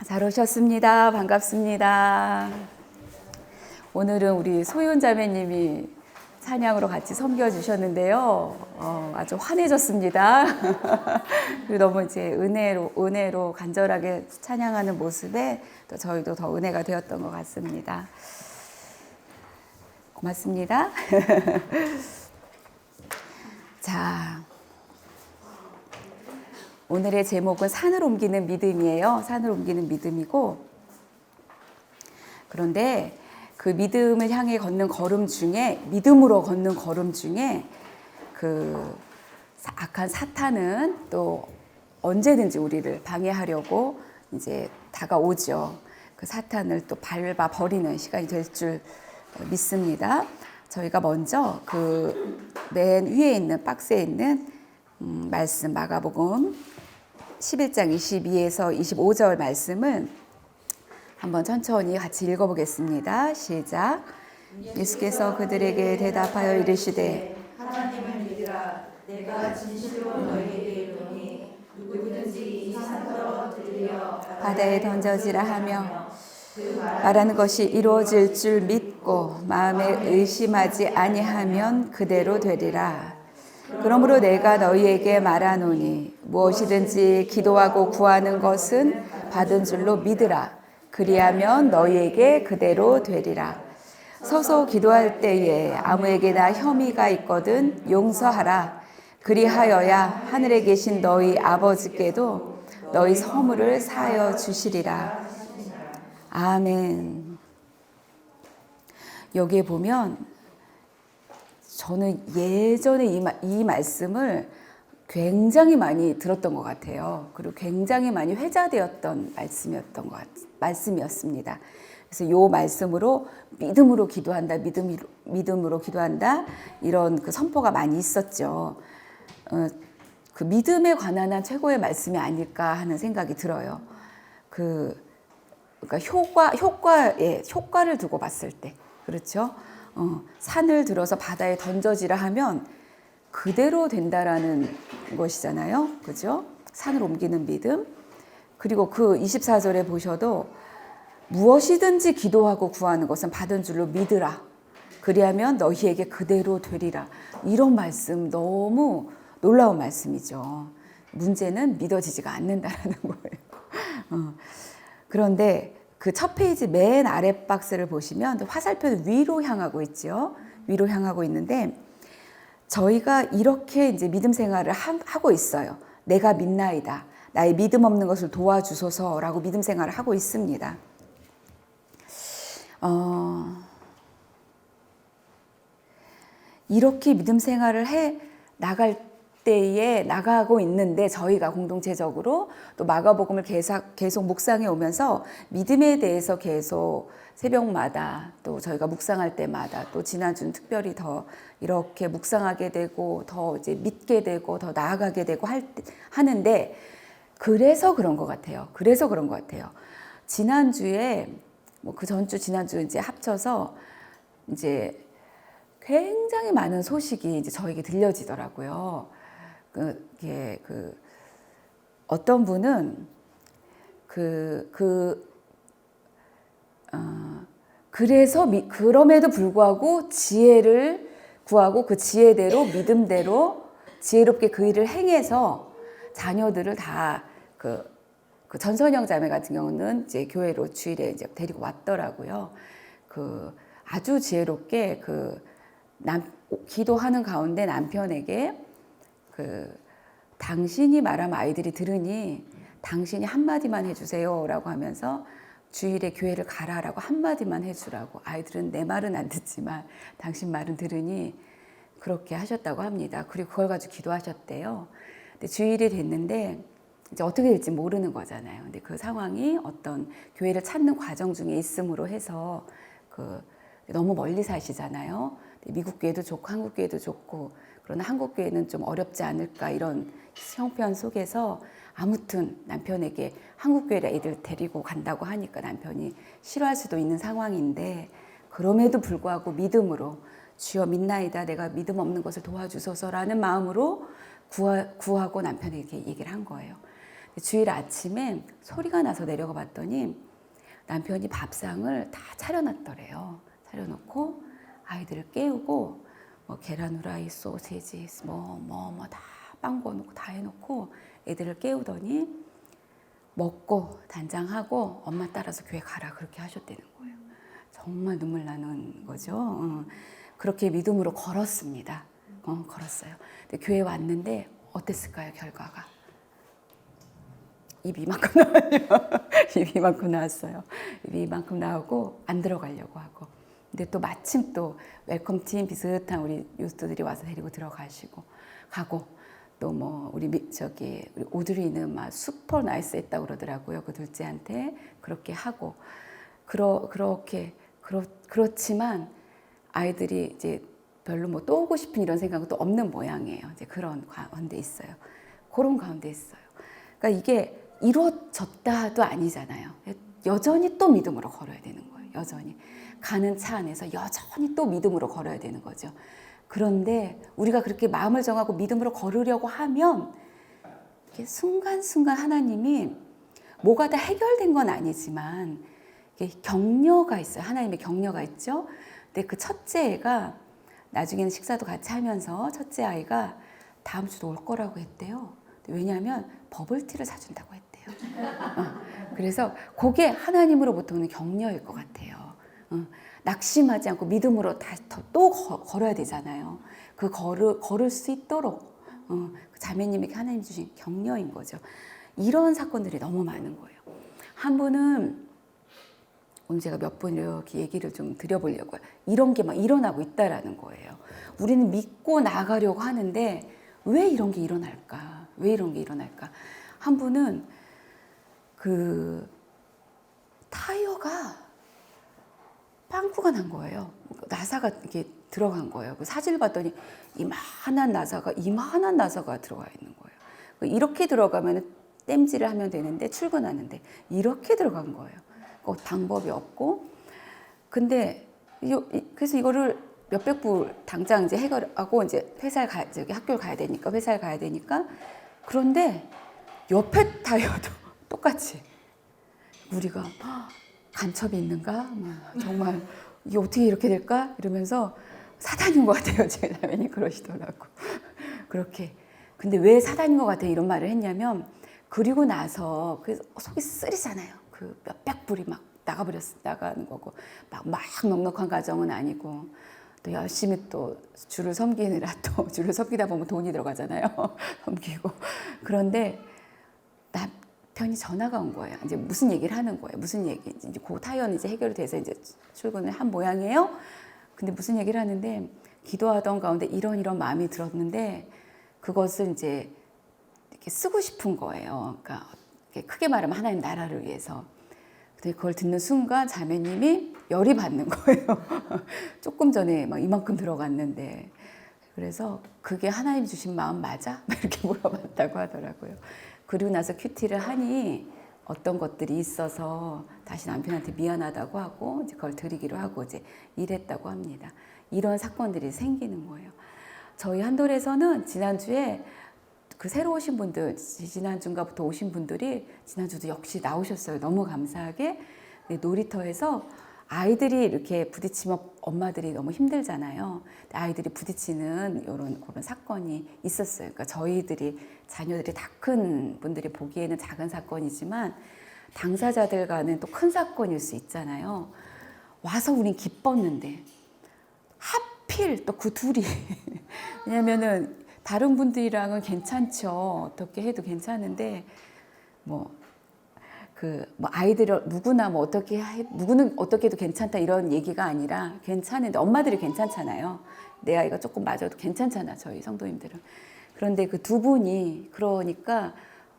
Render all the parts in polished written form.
잘 오셨습니다. 반갑습니다. 오늘은 우리 소윤 자매님이 찬양으로 같이 섬겨주셨는데요. 아주 환해졌습니다. 그리고 너무 이제 은혜로 간절하게 찬양하는 모습에 또 저희도 더 은혜가 되었던 것 같습니다. 고맙습니다. 자, 오늘의 제목은 산을 옮기는 믿음이에요. 산을 옮기는 믿음이고, 그런데 그 믿음을 향해 걷는 걸음 중에, 믿음으로 걷는 걸음 중에 그 악한 사탄은 또 언제든지 우리를 방해하려고 이제 다가오죠. 그 사탄을 또 밟아 버리는 시간이 될 줄 믿습니다. 저희가 먼저 그 맨 위에 있는 박스에 있는 말씀, 마가복음 11장 22에서 25절 말씀을 한번 천천히 같이 읽어보겠습니다. 시작. 예수께서 그들에게 대답하여 이르시되 하나님을 믿으라. 내가 진실로 너희에게 이르노니 누구든지 이 산더러 들려 바다에 던져지라 하며 말하는 것이 이루어질 줄 믿고 마음에 의심하지 아니하면 그대로 되리라. 그러므로 내가 너희에게 말하노니 무엇이든지 기도하고 구하는 것은 받은 줄로 믿으라. 그리하면 너희에게 그대로 되리라. 서서 기도할 때에 아무에게나 혐의가 있거든 용서하라. 그리하여야 하늘에 계신 너희 아버지께도 너희 허물을 사하여 주시리라. 아멘. 여기에 보면 저는 예전에 이 말씀을 굉장히 많이 들었던 것 같아요. 그리고 굉장히 많이 회자되었던 말씀이었습니다. 그래서 이 말씀으로 믿음으로 기도한다, 믿음으로 기도한다, 이런 그 선포가 많이 있었죠. 그 믿음에 관한 한 최고의 말씀이 아닐까 하는 생각이 들어요. 그러니까 효과를 두고 봤을 때, 그렇죠? 산을 들어서 바다에 던져지라 하면 그대로 된다라는 것이잖아요. 그죠? 산을 옮기는 믿음. 그리고 그 24절에 보셔도 무엇이든지 기도하고 구하는 것은 받은 줄로 믿으라. 그리하면 너희에게 그대로 되리라. 이런 말씀 너무 놀라운 말씀이죠. 문제는 믿어지지가 않는다라는 거예요. 그런데 그 첫 페이지 맨 아래 박스를 보시면 화살표는 위로 향하고 있죠. 위로 향하고 있는데 저희가 이렇게 이제 믿음 생활을 하고 있어요. 내가 믿나이다. 나의 믿음 없는 것을 도와주소서라고 믿음 생활을 하고 있습니다. 이렇게 믿음 생활을 해 나갈 때에 나가고 있는데 저희가 공동체적으로 또 마가복음을 계속 묵상해 오면서 믿음에 대해서 계속 새벽마다 또 저희가 묵상할 때마다 또 지난주는 특별히 더 이렇게 묵상하게 되고 더 이제 믿게 되고 더 나아가게 되고 하는데 그래서 그런 것 같아요. 지난주에 뭐 그 전주 지난주 이제 합쳐서 이제 굉장히 많은 소식이 이제 저에게 들려지더라고요. 어떤 분은 그럼에도 불구하고 지혜를 구하고 그 지혜대로 믿음대로 지혜롭게 그 일을 행해서 자녀들을 다 그 전선영 자매 같은 경우는 이제 교회로 주일에 이제 데리고 왔더라고요. 아주 지혜롭게 기도하는 가운데 남편에게 당신이 말하면 아이들이 들으니 당신이 한마디만 해주세요라고 하면서 주일에 교회를 가라라고 한마디만 해주라고. 아이들은 내 말은 안 듣지만 당신 말은 들으니 그렇게 하셨다고 합니다. 그리고 그걸 가지고 기도하셨대요. 근데 주일이 됐는데 이제 어떻게 될지 모르는 거잖아요. 근데 그 상황이 어떤 교회를 찾는 과정 중에 있음으로 해서 너무 멀리 사시잖아요. 미국 교회도 좋고 한국 교회도 좋고 그러나 한국 교회는 좀 어렵지 않을까 이런 형편 속에서 아무튼 남편에게 한국 교회를 애들 데리고 간다고 하니까 남편이 싫어할 수도 있는 상황인데 그럼에도 불구하고 믿음으로 주여 믿나이다. 내가 믿음 없는 것을 도와주소서라는 마음으로 구하고 남편에게 얘기를 한 거예요. 주일 아침에 소리가 나서 내려가 봤더니 남편이 밥상을 다 차려놨더래요. 차려놓고 아이들을 깨우고 뭐 계란 후라이, 소세지, 다 빵 구워놓고 다 해놓고 애들을 깨우더니 먹고 단장하고 엄마 따라서 교회 가라 그렇게 하셨다는 거예요. 정말 눈물 나는 거죠. 그렇게 믿음으로 걸었습니다. 걸었어요. 근데 교회 왔는데 어땠을까요, 결과가? 입이 이만큼 나와요. 입이 이만큼 나왔어요. 입이 이만큼 나오고 안 들어가려고 하고. 근데 또 마침 또 웰컴팀 비슷한 우리 유스들이 와서 데리고 들어가시고 가고 또 뭐 우리 오드리는 막 슈퍼 나이스 했다고 그러더라고요. 그 둘째한테 그렇게 하고 그렇지만 아이들이 이제 별로 뭐 또 오고 싶은 이런 생각은 또 없는 모양이에요. 이제 그런 가운데 있어요. 그런 가운데 있어요. 그러니까 이게 이루어졌다도 아니잖아요. 여전히 또 믿음으로 걸어야 되는 거예요. 여전히 가는 차 안에서 여전히 또 믿음으로 걸어야 되는 거죠. 그런데 우리가 그렇게 마음을 정하고 믿음으로 걸으려고 하면 이게 순간순간 하나님이 뭐가 다 해결된 건 아니지만 이게 격려가 있어요. 하나님의 격려가 있죠. 근데 그 첫째 애가 나중에는 식사도 같이 하면서 첫째 아이가 다음 주도 올 거라고 했대요. 왜냐하면 버블티를 사준다고 했대요. 그래서 그게 하나님으로부터 오는 격려일 것 같아요. 낙심하지 않고 믿음으로 또 걸어야 되잖아요. 그 걸을 수 있도록 자매님에게 하나님 주신 격려인 거죠. 이런 사건들이 너무 많은 거예요. 한 분은 오늘 제가 몇 번 이렇게 얘기를 좀 드려보려고요. 이런 게 막 일어나고 있다라는 거예요. 우리는 믿고 나가려고 하는데 왜 이런 게 일어날까? 왜 이런 게 일어날까? 한 분은 그 타이어가 빵꾸가 난 거예요. 나사가 이렇게 들어간 거예요. 그 사진을 봤더니 이만한 나사가 들어가 있는 거예요. 이렇게 들어가면 땜질을 하면 되는데 출근하는데 이렇게 들어간 거예요. 방법이 없고. 근데 그래서 이거를 몇백 불 당장 이제 해결하고 이제 학교를 가야 되니까 회사를 가야 되니까. 그런데 옆에 타이어도 똑같이 우리가 간첩이 있는가? 정말 이게 어떻게 이렇게 될까? 이러면서 사단인 것 같아요. 제 자매님 그러시더라고. 그렇게. 근데 왜 사단인 것 같아요? 이런 말을 했냐면 그리고 나서 그 속이 쓰리잖아요. 그 몇백 불이 막 나가는 거고 막 넉넉한 가정은 아니고 또 열심히 또 주를 섬기느라 또 주를 섬기다 보면 돈이 들어가잖아요. 섬기고. 그런데 남편이 전화가 온 거예요. 이제 무슨 얘기를 하는 거예요. 무슨 얘기? 이제 그 타이어는 이제 해결이 돼서 이제 출근을 한 모양이에요. 근데 무슨 얘기를 하는데 기도하던 가운데 이런 마음이 들었는데 그것을 이제 이렇게 쓰고 싶은 거예요. 그러니까 크게 말하면 하나님 나라를 위해서. 근데 그걸 듣는 순간 자매님이 열이 받는 거예요. 조금 전에 막 이만큼 들어갔는데. 그래서 그게 하나님 주신 마음 맞아? 이렇게 물어봤다고 하더라고요. 그리고 나서 큐티를 하니 어떤 것들이 있어서 다시 남편한테 미안하다고 하고 이제 그걸 드리기로 하고 이제 이랬다고 합니다. 이런 사건들이 생기는 거예요. 저희 한돌에서는 지난주에 그 새로 오신 분들, 지난주인가부터 오신 분들이 지난주도 역시 나오셨어요. 너무 감사하게. 놀이터에서 아이들이 이렇게 부딪히면 엄마들이 너무 힘들잖아요. 아이들이 부딪히는 이런 사건이 있었어요. 그러니까 자녀들이 다 큰 분들이 보기에는 작은 사건이지만 당사자들 간은 또 큰 사건일 수 있잖아요. 와서 우린 기뻤는데 하필 또 그 둘이 왜냐면은 다른 분들이랑은 괜찮죠. 어떻게 해도 괜찮은데 아이들을 누구나 누구는 어떻게 해도 괜찮다 이런 얘기가 아니라 괜찮은데 엄마들이 괜찮잖아요. 내 아이가 조금 맞아도 괜찮잖아, 저희 성도님들은. 그런데 그 두 분이 그러니까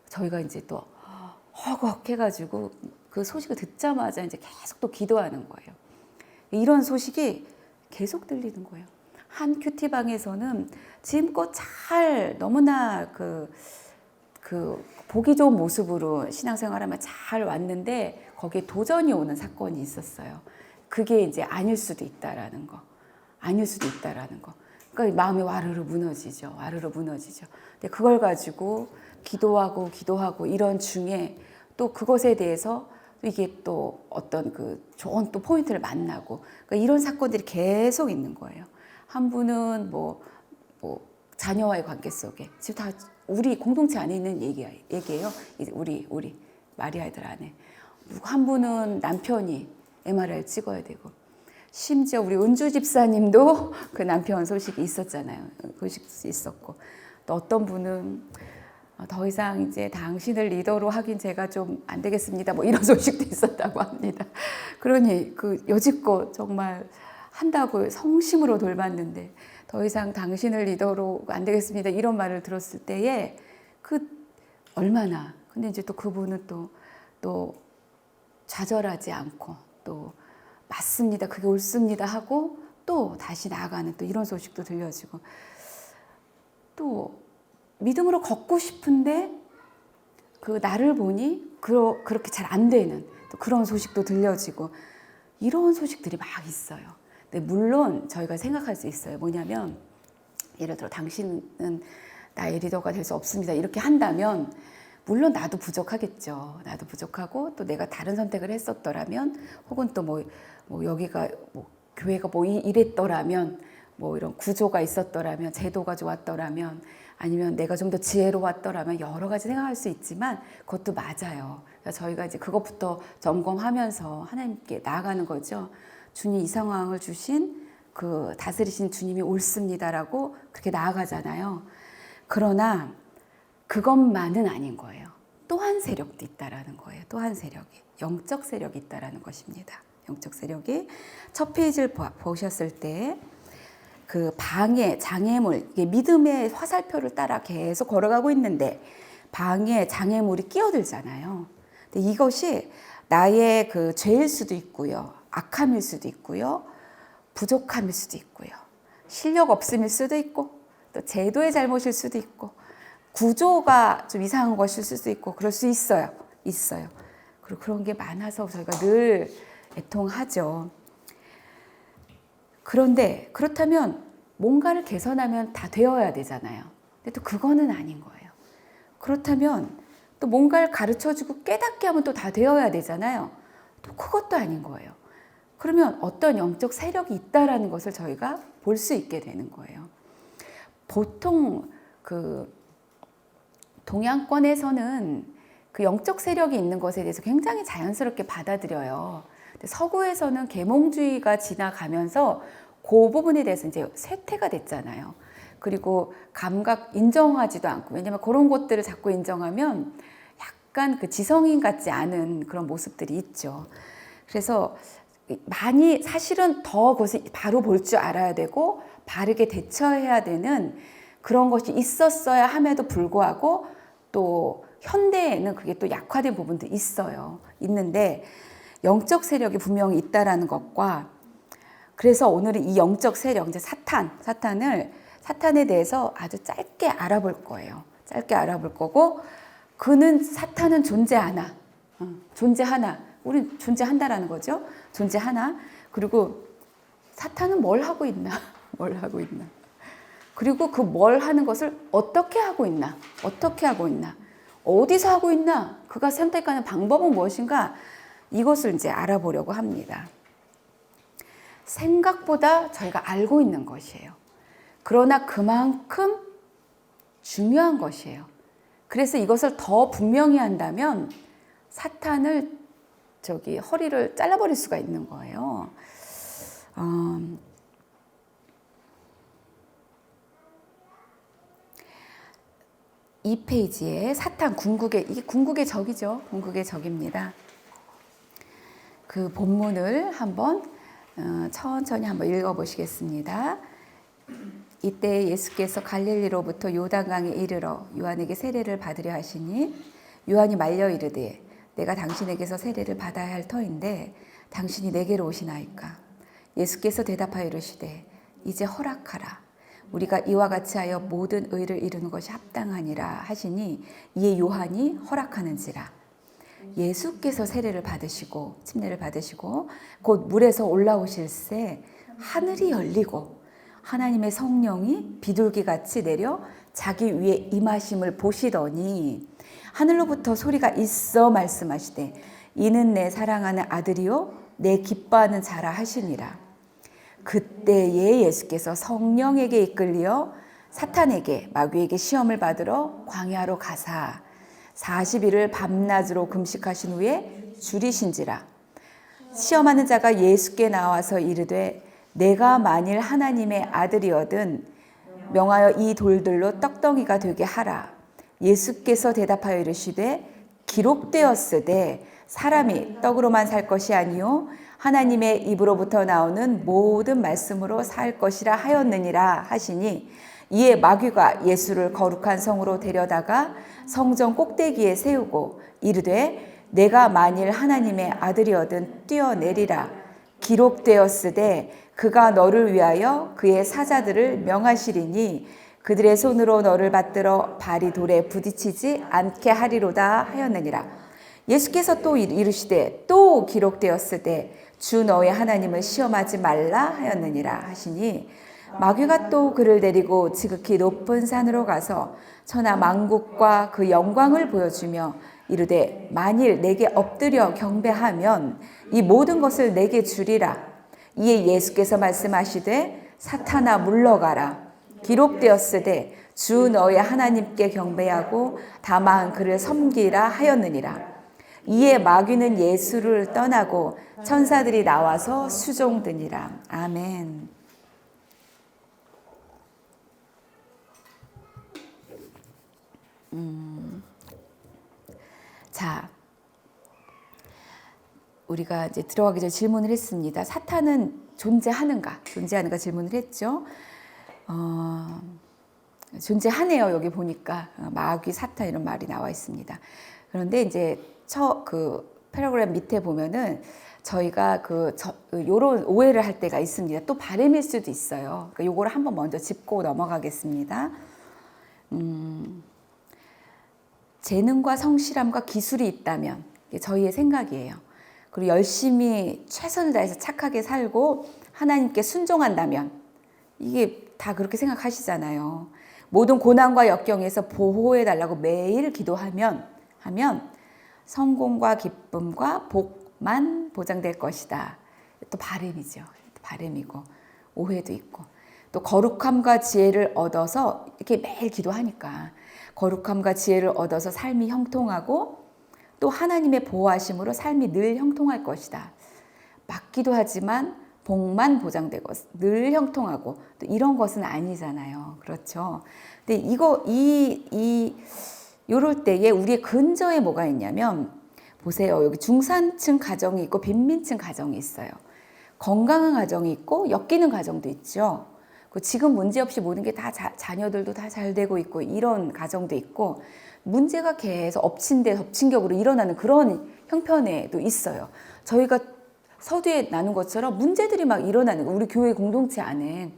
저희가 이제 또 허걱 해가지고 그 소식을 듣자마자 이제 계속 또 기도하는 거예요. 이런 소식이 계속 들리는 거예요. 한 큐티방에서는 지금껏 너무나 보기 좋은 모습으로 신앙생활하면 잘 왔는데 거기에 도전이 오는 사건이 있었어요. 그게 이제 아닐 수도 있다라는 거. 그러니까 마음이 와르르 무너지죠. 근데 그걸 가지고 기도하고 이런 중에 또 그것에 대해서 이게 또 어떤 그 좋은 또 포인트를 만나고 그러니까 이런 사건들이 계속 있는 거예요. 한 분은 뭐 자녀와의 관계 속에 지금 다 우리 공동체 안에 있는 얘기예요. 이제 우리 마리아들 안에 누구 한 분은 남편이 MRI를 찍어야 되고 심지어 우리 은주 집사님도 그 남편 소식이 있었잖아요. 소식이 있었고 또 어떤 분은 더 이상 이제 당신을 리더로 하긴 제가 좀 안 되겠습니다. 뭐 이런 소식도 있었다고 합니다. 그러니 그 여지껏 정말 한다고 성심으로 돌봤는데 더 이상 당신을 리더로 안 되겠습니다. 이런 말을 들었을 때에 그 얼마나 근데 이제 또 그분은 또 좌절하지 않고 또 맞습니다. 그게 옳습니다 하고 또 다시 나아가는 또 이런 소식도 들려지고 또 믿음으로 걷고 싶은데 그 나를 보니 그렇게 잘 안 되는 또 그런 소식도 들려지고 이런 소식들이 막 있어요. 근데 물론 저희가 생각할 수 있어요. 뭐냐면 예를 들어 당신은 나의 리더가 될 수 없습니다. 이렇게 한다면 물론 나도 부족하겠죠. 나도 부족하고 또 내가 다른 선택을 했었더라면 혹은 또 뭐 여기가 뭐 교회가 뭐 이랬더라면 뭐 이런 구조가 있었더라면 제도가 좋았더라면 아니면 내가 좀 더 지혜로웠더라면 여러 가지 생각할 수 있지만 그것도 맞아요. 그러니까 저희가 이제 그것부터 점검하면서 하나님께 나아가는 거죠. 주님 이 상황을 주신 그 다스리신 주님이 옳습니다라고 그렇게 나아가잖아요. 그러나 그것만은 아닌 거예요. 또 한 세력도 있다라는 거예요. 또 한 세력이 영적 세력이 있다라는 것입니다. 영적 세력이 첫 페이지를 보셨을 때 그 방해, 장애물, 믿음의 화살표를 따라 계속 걸어가고 있는데 방해, 장애물이 끼어들잖아요. 근데 이것이 나의 그 죄일 수도 있고요. 악함일 수도 있고요. 부족함일 수도 있고요. 실력 없음일 수도 있고 또 제도의 잘못일 수도 있고 구조가 좀 이상한 것일 수도 있고 그럴 수 있어요. 그리고 그런 게 많아서 저희가 늘 애통하죠. 그런데 그렇다면 뭔가를 개선하면 다 되어야 되잖아요. 근데 또 그거는 아닌 거예요. 그렇다면 또 뭔가를 가르쳐주고 깨닫게 하면 또 다 되어야 되잖아요. 또 그것도 아닌 거예요. 그러면 어떤 영적 세력이 있다라는 것을 저희가 볼 수 있게 되는 거예요. 보통 그 동양권에서는 그 영적 세력이 있는 것에 대해서 굉장히 자연스럽게 받아들여요. 근데 서구에서는 계몽주의가 지나가면서 그 부분에 대해서 이제 쇠퇴가 됐잖아요. 그리고 감각 인정하지도 않고 왜냐면 그런 것들을 자꾸 인정하면 약간 그 지성인 같지 않은 그런 모습들이 있죠. 그래서 많이 사실은 더 그것을 바로 볼 줄 알아야 되고 바르게 대처해야 되는 그런 것이 있었어야 함에도 불구하고 또 현대에는 그게 또 약화된 부분도 있는데 영적 세력이 분명히 있다라는 것과 그래서 오늘은 이 영적 세력, 이제 사탄에 대해서 아주 짧게 알아볼 거예요. 짧게 알아볼 거고 사탄은 존재하나. 우린 존재한다라는 거죠. 존재하나. 그리고 사탄은 뭘 하고 있나? 그리고 그 뭘 하는 것을 어떻게 하고 있나? 어디서 하고 있나? 그가 선택하는 방법은 무엇인가? 이것을 이제 알아보려고 합니다. 생각보다 저희가 알고 있는 것이에요. 그러나 그만큼 중요한 것이에요. 그래서 이것을 더 분명히 한다면 사탄을 허리를 잘라버릴 수가 있는 거예요. 이 페이지에 사탄 이게 궁극의 적이죠. 궁극의 적입니다. 그 본문을 한번 천천히 한번 읽어보시겠습니다. 이때 예수께서 갈릴리로부터 요단강에 이르러 요한에게 세례를 받으려 하시니 요한이 말려 이르되 내가 당신에게서 세례를 받아야 할 터인데 당신이 내게로 오시나이까. 예수께서 대답하여 이르시되 이제 허락하라. 우리가 이와 같이 하여 모든 의를 이루는 것이 합당하니라 하시니 이에 요한이 허락하는지라. 예수께서 침례를 받으시고 곧 물에서 올라오실새 하늘이 열리고 하나님의 성령이 비둘기같이 내려 자기 위에 임하심을 보시더니 하늘로부터 소리가 있어 말씀하시되 이는 내 사랑하는 아들이요 내 기뻐하는 자라 하시니라. 그때에 예수께서 성령에게 이끌려 사탄에게 마귀에게 시험을 받으러 광야로 가사 40일을 밤낮으로 금식하신 후에 줄이신지라. 시험하는 자가 예수께 나와서 이르되 내가 만일 하나님의 아들이거든 명하여 이 돌들로 떡덩이가 되게 하라. 예수께서 대답하여 이르시되 기록되었으되 사람이 떡으로만 살 것이 아니요 하나님의 입으로부터 나오는 모든 말씀으로 살 것이라 하였느니라 하시니 이에 마귀가 예수를 거룩한 성으로 데려다가 성전 꼭대기에 세우고 이르되 내가 만일 하나님의 아들이거든 뛰어내리라. 기록되었으되 그가 너를 위하여 그의 사자들을 명하시리니 그들의 손으로 너를 받들어 발이 돌에 부딪히지 않게 하리로다 하였느니라. 예수께서 또 이르시되 또 기록되었으되 주 너의 하나님을 시험하지 말라 하였느니라 하시니 마귀가 또 그를 데리고 지극히 높은 산으로 가서 천하 만국과 그 영광을 보여주며 이르되 만일 내게 엎드려 경배하면 이 모든 것을 내게 주리라. 이에 예수께서 말씀하시되 사탄아 물러가라. 기록되었으되 주 너의 하나님께 경배하고 다만 그를 섬기라 하였느니라. 이에 마귀는 예수를 떠나고 천사들이 나와서 수종드니라. 아멘. 자, 우리가 이제 들어가기 전에 질문을 했습니다. 사탄은 존재하는가? 존재하는가 질문을 했죠. 존재하네요. 여기 보니까 마귀, 사탄 이런 말이 나와 있습니다. 그런데 이제 그 패러그램 밑에 보면은 저희가 요런 오해를 할 때가 있습니다. 또 바램일 수도 있어요. 그러니까 요거를 한번 먼저 짚고 넘어가겠습니다. 재능과 성실함과 기술이 있다면 이게 저희의 생각이에요. 그리고 열심히 최선을 다해서 착하게 살고 하나님께 순종한다면 이게 다 그렇게 생각하시잖아요. 모든 고난과 역경에서 보호해달라고 매일 기도하면 성공과 기쁨과 복만 보장될 것이다. 또 바램이죠. 바램이고 오해도 있고 또 거룩함과 지혜를 얻어서 이렇게 매일 기도하니까 거룩함과 지혜를 얻어서 삶이 형통하고 또 하나님의 보호하심으로 삶이 늘 형통할 것이다. 맞기도 하지만 복만 보장되고 늘 형통하고 또 이런 것은 아니잖아요. 그렇죠. 근데 요럴 때에 우리의 근저에 뭐가 있냐면 보세요. 여기 중산층 가정이 있고 빈민층 가정이 있어요. 건강한 가정이 있고 엮이는 가정도 있죠. 지금 문제 없이 모든 게 다 자녀들도 다 잘 되고 있고 이런 가정도 있고 문제가 계속 엎친 데 덮친 격으로 일어나는 그런 형편에도 있어요. 저희가 서두에 나눈 것처럼 문제들이 막 일어나는 거 우리 교회 공동체 안에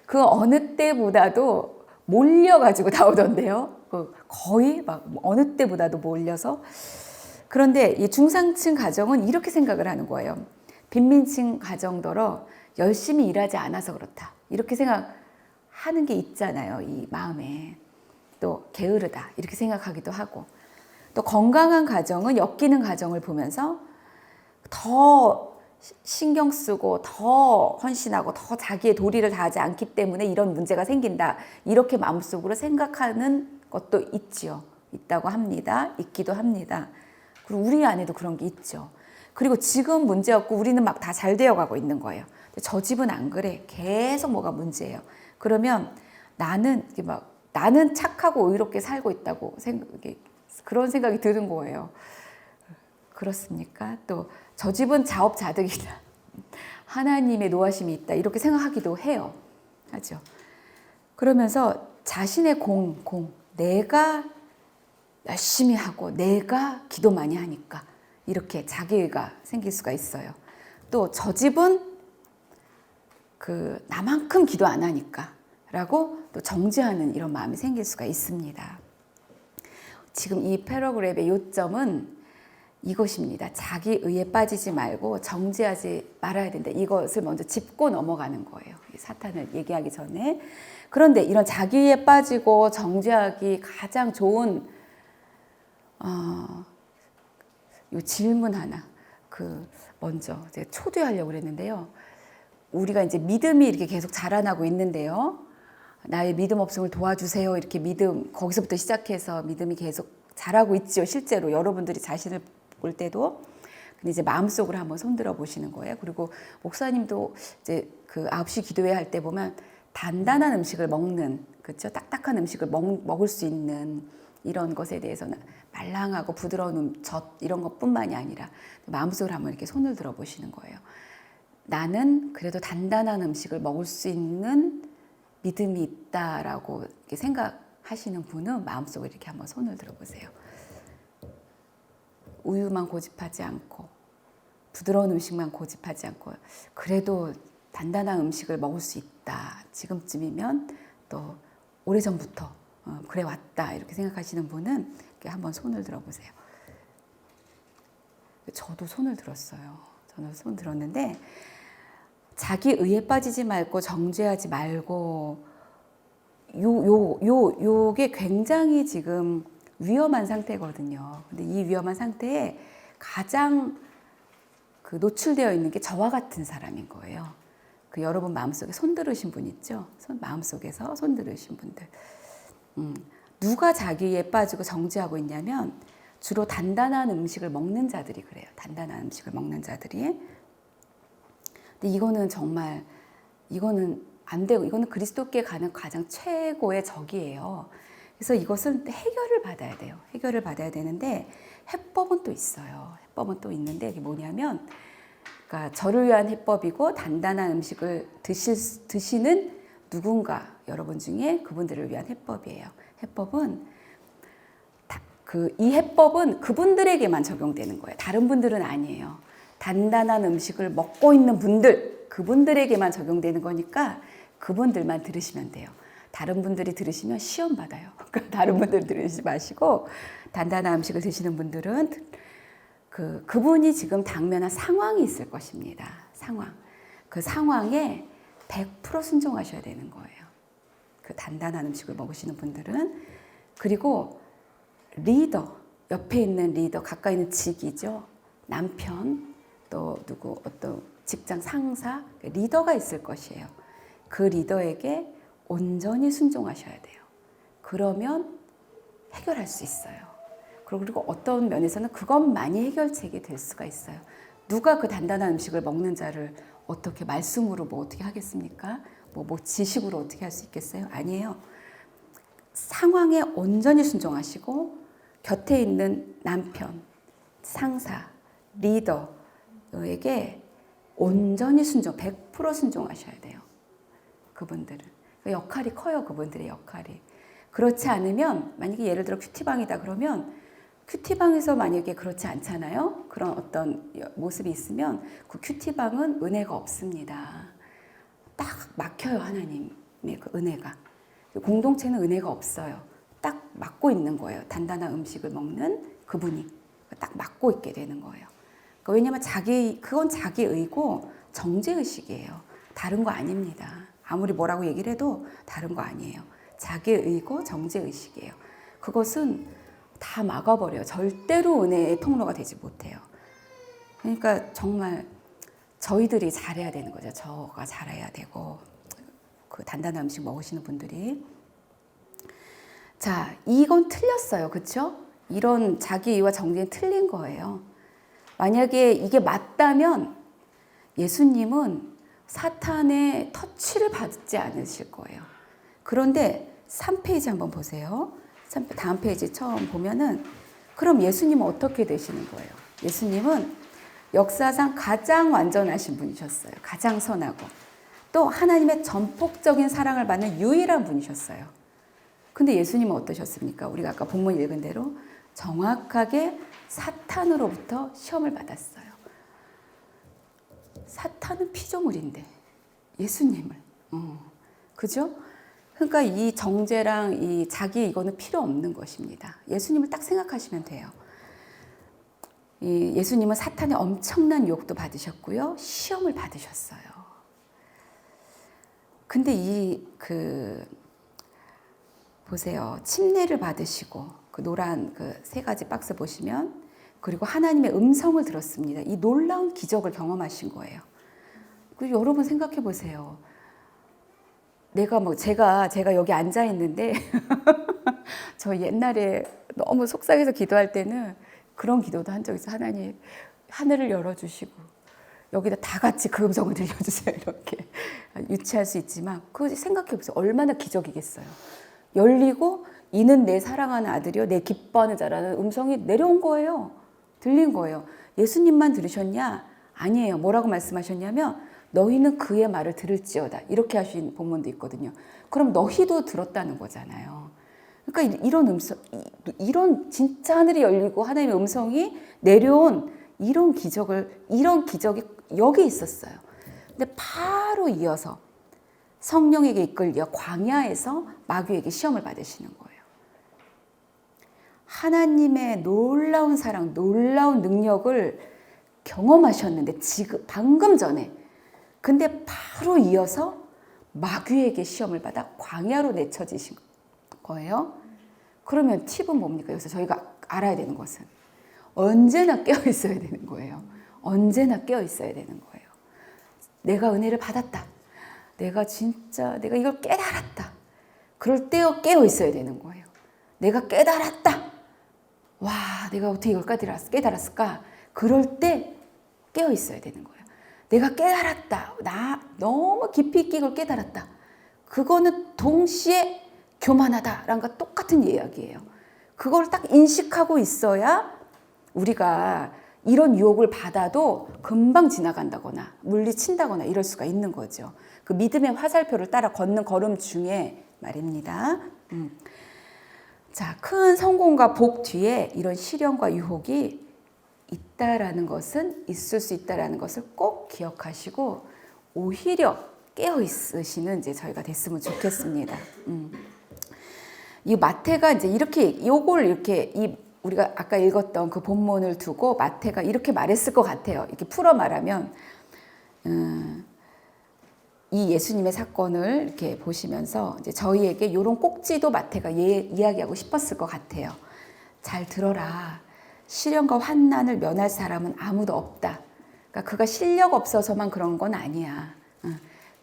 그 어느 때보다도 몰려가지고 나오던데요. 거의 막 어느 때보다도 몰려서 그런데 이 중상층 가정은 이렇게 생각을 하는 거예요. 빈민층 가정더러 열심히 일하지 않아서 그렇다. 이렇게 생각하는 게 있잖아요. 이 마음에. 또 게으르다. 이렇게 생각하기도 하고. 또 건강한 가정은 엮이는 가정을 보면서 더 신경 쓰고 더 헌신하고 더 자기의 도리를 다하지 않기 때문에 이런 문제가 생긴다. 이렇게 마음속으로 생각하는 것도 있지요. 있다고 합니다. 있기도 합니다. 그리고 우리 안에도 그런 게 있죠. 그리고 지금 문제 없고 우리는 막 다 잘 되어가고 있는 거예요. 저 집은 안 그래. 계속 뭐가 문제예요. 그러면 나는 착하고 의롭게 살고 있다고 그런 생각이 드는 거예요. 그렇습니까? 또 저 집은 자업자득이다. 하나님의 노하심이 있다. 이렇게 생각하기도 해요. 하죠. 그러면서 자신의 내가 열심히 하고 내가 기도 많이 하니까 이렇게 자기의가 생길 수가 있어요. 또 저 집은 나만큼 기도 안 하니까 라고 또 정죄하는 이런 마음이 생길 수가 있습니다. 지금 이 패러그랩의 요점은 이것입니다. 자기 의에 빠지지 말고 정죄하지 말아야 된다. 이것을 먼저 짚고 넘어가는 거예요. 사탄을 얘기하기 전에. 그런데 이런 자기 의에 빠지고 정죄하기 가장 좋은 요 질문 하나 먼저 이제 초대하려고 그랬는데요. 우리가 이제 믿음이 이렇게 계속 자라나고 있는데요. 나의 믿음 없음을 도와주세요. 이렇게 믿음 거기서부터 시작해서 믿음이 계속 자라고 있죠. 실제로 여러분들이 자신을 볼 때도. 근데 이제 마음속으로 한번 손들어 보시는 거예요. 그리고 목사님도 이제 그 9시 기도회 할 때 보면 단단한 음식을 먹는, 그렇죠? 딱딱한 음식을 먹을 수 있는 이런 것에 대해서는 말랑하고 부드러운 젖 이런 것뿐만이 아니라 마음속으로 한번 이렇게 손을 들어 보시는 거예요. 나는 그래도 단단한 음식을 먹을 수 있는 믿음이 있다라고 이렇게 생각하시는 분은 마음속으로 이렇게 한번 손을 들어 보세요. 우유만 고집하지 않고 부드러운 음식만 고집하지 않고 그래도 단단한 음식을 먹을 수 있다. 지금쯤이면 또 오래전부터 그래 왔다. 이렇게 생각하시는 분은 이렇게 한번 손을 들어보세요. 저도 손을 들었어요. 저는 손 들었는데 자기 의에 빠지지 말고 정죄하지 말고 요게 굉장히 지금 위험한 상태거든요. 근데 이 위험한 상태에 가장 노출되어 있는 게 저와 같은 사람인 거예요. 여러분 마음속에 손 들으신 분 있죠? 마음속에서 손 들으신 분들. 누가 자기에 빠지고 정죄하고 있냐면 주로 단단한 음식을 먹는 자들이 그래요. 단단한 음식을 먹는 자들이. 근데 이거는 정말 이거는 안 되고 이거는 그리스도께 가는 가장 최고의 적이에요. 그래서 이것은 해결을 받아야 돼요. 해결을 받아야 되는데 해법은 또 있어요. 해법은 또 있는데 이게 뭐냐면 그러니까 저를 위한 해법이고 단단한 음식을 드시는 누군가 여러분 중에 그분들을 위한 해법이에요. 해법은 이 해법은 그분들에게만 적용되는 거예요. 다른 분들은 아니에요. 단단한 음식을 먹고 있는 분들, 그분들에게만 적용되는 거니까 그분들만 들으시면 돼요. 다른 분들이 들으시면 시험 받아요. 그러니까 다른 분들 들으시지 마시고 단단한 음식을 드시는 분들은 그분이 지금 당면한 상황이 있을 것입니다. 상황. 그 상황에 100% 순종하셔야 되는 거예요. 그 단단한 음식을 먹으시는 분들은. 그리고 리더, 옆에 있는 리더, 가까이 있는 직이죠. 남편, 또 어떤 직장 상사, 리더가 있을 것이에요. 그 리더에게 온전히 순종하셔야 돼요. 그러면 해결할 수 있어요. 그리고 어떤 면에서는 그것만이 해결책이 될 수가 있어요. 누가 그 단단한 음식을 먹는 자를 어떻게 말씀으로 어떻게 하겠습니까? 지식으로 어떻게 할 수 있겠어요? 아니에요. 상황에 온전히 순종하시고 곁에 있는 남편, 상사, 리더에게 온전히 100% 순종하셔야 돼요. 그분들은. 그 역할이 커요. 그분들의 역할이. 그렇지 않으면 만약에 예를 들어 큐티방이다 그러면 큐티방에서 만약에 그렇지 않잖아요. 그런 어떤 모습이 있으면 그 큐티방은 은혜가 없습니다. 딱 막혀요. 하나님의 그 은혜가. 공동체는 은혜가 없어요. 딱 막고 있는 거예요. 단단한 음식을 먹는 그분이 딱 막고 있게 되는 거예요. 그러니까 왜냐하면 그건 자기 의고 정죄 의식이에요. 다른 거 아닙니다. 아무리 뭐라고 얘기를 해도 다른 거 아니에요. 자기 의고 정죄 의식이에요. 그것은 다 막아버려요. 절대로 은혜의 통로가 되지 못해요. 그러니까 정말 저희들이 잘해야 되는 거죠. 저가 잘해야 되고 그 단단한 음식 먹으시는 분들이. 자, 이건 틀렸어요. 그렇죠? 이런 자기의와 정죄는 틀린 거예요. 만약에 이게 맞다면 예수님은 사탄의 터치를 받지 않으실 거예요. 그런데 3페이지 한번 보세요. 다음 페이지 처음 보면은 그럼 예수님은 어떻게 되시는 거예요? 예수님은 역사상 가장 완전하신 분이셨어요. 가장 선하고 또 하나님의 전폭적인 사랑을 받는 유일한 분이셨어요. 근데 예수님은 어떠셨습니까? 우리가 아까 본문 읽은 대로 정확하게 사탄으로부터 시험을 받았어요. 사탄은 피조물인데 예수님을 그죠? 그러니까 이 정죄랑 이거는 필요 없는 것입니다. 예수님을 딱 생각하시면 돼요. 이 예수님은 사탄의 엄청난 유혹도 받으셨고요. 시험을 받으셨어요. 근데 보세요. 침례를 받으시고 그 노란 그 세 가지 박스 보시면 그리고 하나님의 음성을 들었습니다. 이 놀라운 기적을 경험하신 거예요. 그리고 여러분 생각해 보세요. 제가 여기 앉아 있는데 저 옛날에 너무 속상해서 기도할 때는 그런 기도도 한 적 있어요. 하나님 하늘을 열어주시고 여기다 다 같이 그 음성을 들려주세요. 이렇게 유치할 수 있지만 그 생각해 보세요. 얼마나 기적이겠어요. 열리고 이는 내 사랑하는 아들이요 내 기뻐하는 자라는 음성이 내려온 거예요. 들린 거예요. 예수님만 들으셨냐? 아니에요. 뭐라고 말씀하셨냐면 너희는 그의 말을 들을지어다. 이렇게 하신 본문도 있거든요. 그럼 너희도 들었다는 거잖아요. 그러니까 이런 진짜 하늘이 열리고 하나님의 음성이 내려온 이런 기적이 여기 있었어요. 근데 바로 이어서 성령에게 이끌려 광야에서 마귀에게 시험을 받으시는 거예요. 하나님의 놀라운 사랑, 놀라운 능력을 경험하셨는데 방금 전에 근데 바로 이어서 마귀에게 시험을 받아 광야로 내쳐지신 거예요. 그러면 팁은 뭡니까? 여기서 저희가 알아야 되는 것은 언제나 깨어 있어야 되는 거예요. 언제나 깨어 있어야 되는 거예요. 내가 은혜를 받았다. 내가 이걸 깨달았다. 그럴 때 깨어 있어야 되는 거예요. 내가 깨달았다. 와, 내가 어떻게 이걸 깨달았을까? 그럴 때 깨어 있어야 되는 거예요. 내가 깨달았다. 나 너무 깊이 있게 이걸 깨달았다. 그거는 동시에 교만하다라는 것과 똑같은 이야기예요. 그걸 딱 인식하고 있어야 우리가 이런 유혹을 받아도 금방 지나간다거나 물리친다거나 이럴 수가 있는 거죠. 그 믿음의 화살표를 따라 걷는 걸음 중에 말입니다. 자, 큰 성공과 복 뒤에 이런 시련과 유혹이 있다라는 것은 있을 수 있다라는 것을 꼭 기억하시고 오히려 깨어 있으시는 이제 저희가 됐으면 좋겠습니다. 이 마태가 이제 우리가 아까 읽었던 그 본문을 두고 마태가 이렇게 말했을 것 같아요. 이렇게 풀어 말하면 이 예수님의 사건을 이렇게 보시면서 이제 저희에게 이런 꼭지도 마태가 이야기하고 싶었을 것 같아요. 잘 들어라. 시련과 환난을 면할 사람은 아무도 없다. 그러니까 그가 실력 없어서만 그런 건 아니야.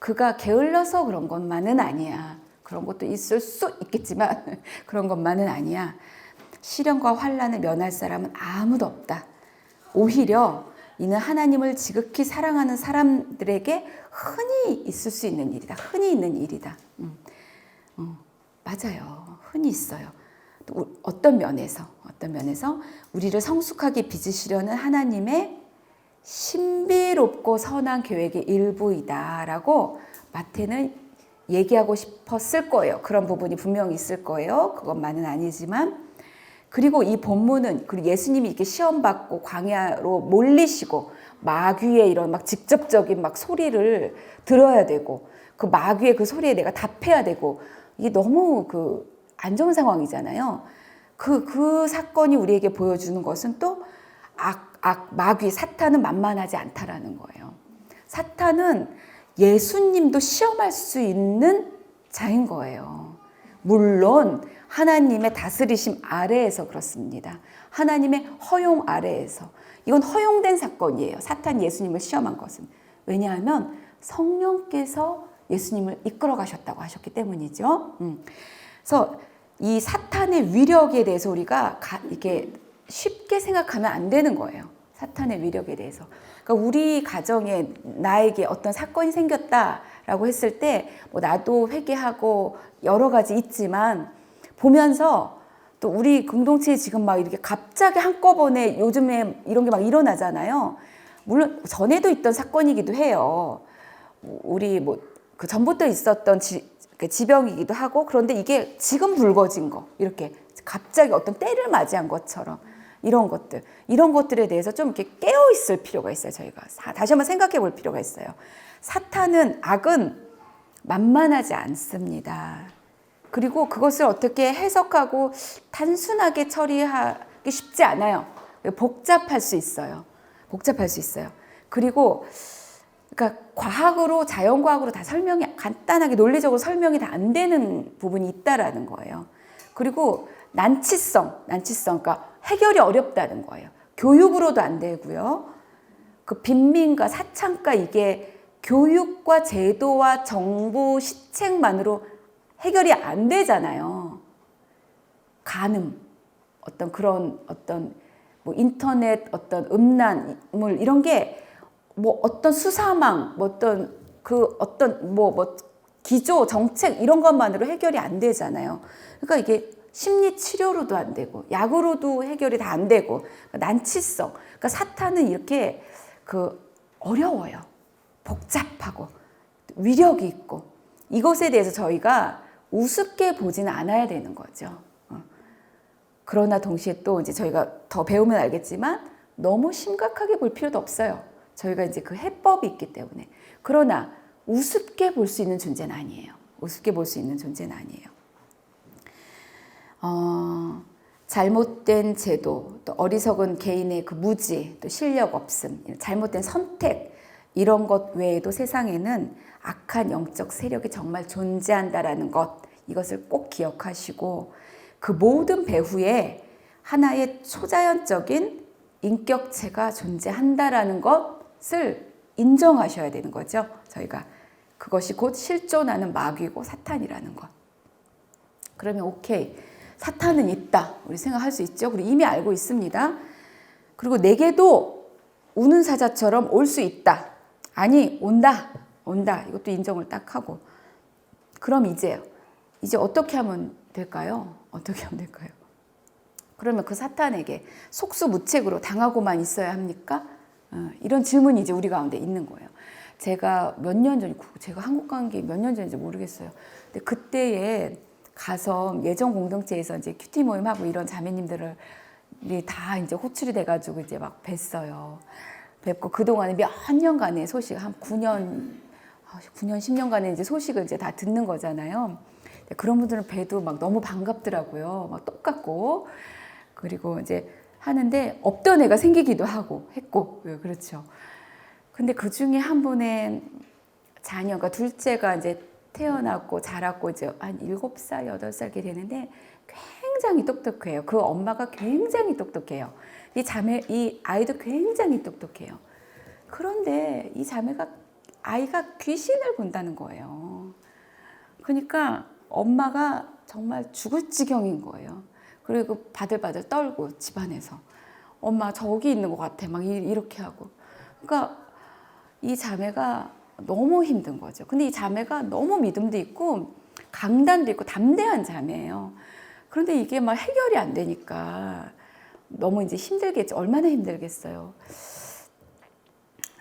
그가 게을러서 그런 것만은 아니야. 그런 것도 있을 수 있겠지만 그런 것만은 아니야. 시련과 환난을 면할 사람은 아무도 없다. 오히려 이는 하나님을 지극히 사랑하는 사람들에게 흔히 있을 수 있는 일이다. 흔히 있는 일이다. 맞아요. 흔히 있어요. 또 어떤 면에서 우리를 성숙하게 빚으시려는 하나님의 신비롭고 선한 계획의 일부이다라고 마태는 얘기하고 싶었을 거예요. 그런 부분이 분명히 있을 거예요. 그것만은 아니지만 그리고 이 본문은 그리고 예수님이 이렇게 시험받고 광야로 몰리시고 마귀의 이런 막 직접적인 막 소리를 들어야 되고 그 마귀의 그 소리에 내가 답해야 되고 이게 너무 그 안 좋은 상황이잖아요. 그 사건이 우리에게 보여주는 것은 또 마귀, 사탄은 만만하지 않다라는 거예요. 사탄은 예수님도 시험할 수 있는 자인 거예요. 물론 하나님의 다스리심 아래에서 그렇습니다. 하나님의 허용 아래에서. 이건 허용된 사건이에요. 사탄이 예수님을 시험한 것은. 왜냐하면 성령께서 예수님을 이끌어 가셨다고 하셨기 때문이죠. 그래서 이 사탄의 위력에 대해서 우리가 이렇게 쉽게 생각하면 안 되는 거예요. 사탄의 위력에 대해서. 그러니까 우리 가정에 나에게 어떤 사건이 생겼다라고 했을 때 뭐 나도 회개하고 여러 가지 있지만 보면서 또 우리 공동체에 지금 막 이렇게 갑자기 한꺼번에 요즘에 이런 게 막 일어나잖아요. 물론 전에도 있던 사건이기도 해요. 우리 그 전부터 있었던 지병이기도 하고 그런데 이게 지금 불거진 거 이렇게 갑자기 어떤 때를 맞이한 것처럼 이런 것들에 대해서 좀 이렇게 깨어 있을 필요가 있어요. 저희가 다시 한번 생각해 볼 필요가 있어요. 악은 만만하지 않습니다. 그리고 그것을 어떻게 해석하고 단순하게 처리하기 쉽지 않아요. 복잡할 수 있어요. 복잡할 수 있어요. 그리고 그러니까 과학으로 자연과학으로 다 설명이 간단하게 논리적으로 설명이 다 안 되는 부분이 있다라는 거예요. 그리고 난치성 그러니까 해결이 어렵다는 거예요. 교육으로도 안 되고요. 그 빈민가 사창가 이게 교육과 제도와 정부 시책만으로 해결이 안 되잖아요. 간음 어떤 그런 어떤 뭐 인터넷 어떤 음란물 이런 게 뭐 어떤 수사망 뭐 어떤 뭐 기조 정책 이런 것만으로 해결이 안 되잖아요. 그러니까 이게 심리 치료로도 안 되고 약으로도 해결이 다 안 되고 난치성 그러니까 사탄은 이렇게 어려워요. 복잡하고 위력이 있고 이것에 대해서 저희가 우습게 보지는 않아야 되는 거죠. 그러나 동시에 또 이제 저희가 더 배우면 알겠지만 너무 심각하게 볼 필요도 없어요. 저희가 이제 그 해법이 있기 때문에. 그러나 우습게 볼 수 있는 존재는 아니에요. 우습게 볼 수 있는 존재는 아니에요. 잘못된 제도, 또 어리석은 개인의 그 무지, 또 실력 없음, 잘못된 선택 이런 것 외에도 세상에는 악한 영적 세력이 정말 존재한다라는 것 이것을 꼭 기억하시고 그 모든 배후에 하나의 초자연적인 인격체가 존재한다라는 것을 인정하셔야 되는 거죠. 저희가 그것이 곧 실존하는 마귀고 사탄이라는 것. 그러면 오케이. 사탄은 있다. 우리 생각할 수 있죠. 그리고 이미 알고 있습니다. 그리고 내게도 우는 사자처럼 올 수 있다. 아니, 온다. 이것도 인정을 딱 하고. 그럼 이제 어떻게 하면 될까요? 그러면 그 사탄에게 속수무책으로 당하고만 있어야 합니까? 이런 질문이 이제 우리 가운데 있는 거예요. 제가 몇 년 전, 제가 한국 간 게 몇 년 전인지 모르겠어요. 근데 그때에 가서 예전 공동체에서 이제 큐티 모임하고 이런 자매님들이 다 이제 호출이 돼가지고 이제 막 뵀어요. 뵙고 그동안에 몇 년간의 소식, 한 9년, 10년간의 이제 소식을 이제 다 듣는 거잖아요. 그런 분들은 뵈도 막 너무 반갑더라고요. 막 똑같고. 그리고 이제 하는데 없던 애가 생기기도 했고. 그렇죠. 근데 그 중에 한 분의 자녀가 둘째가 이제 태어났고 자랐고 이제 한 7살, 8살 이렇게 되는데 굉장히 똑똑해요. 그 엄마가 굉장히 똑똑해요. 이 아이도 굉장히 똑똑해요. 그런데 이 아이가 귀신을 본다는 거예요. 그러니까 엄마가 정말 죽을 지경인 거예요. 그리고 바들바들 떨고 집안에서 엄마 저기 있는 것 같아 막 이렇게 하고. 그러니까 이 자매가 너무 힘든 거죠. 근데 이 자매가 너무 믿음도 있고 강단도 있고 담대한 자매예요. 그런데 이게 막 해결이 안 되니까 너무 이제 힘들겠죠. 얼마나 힘들겠어요.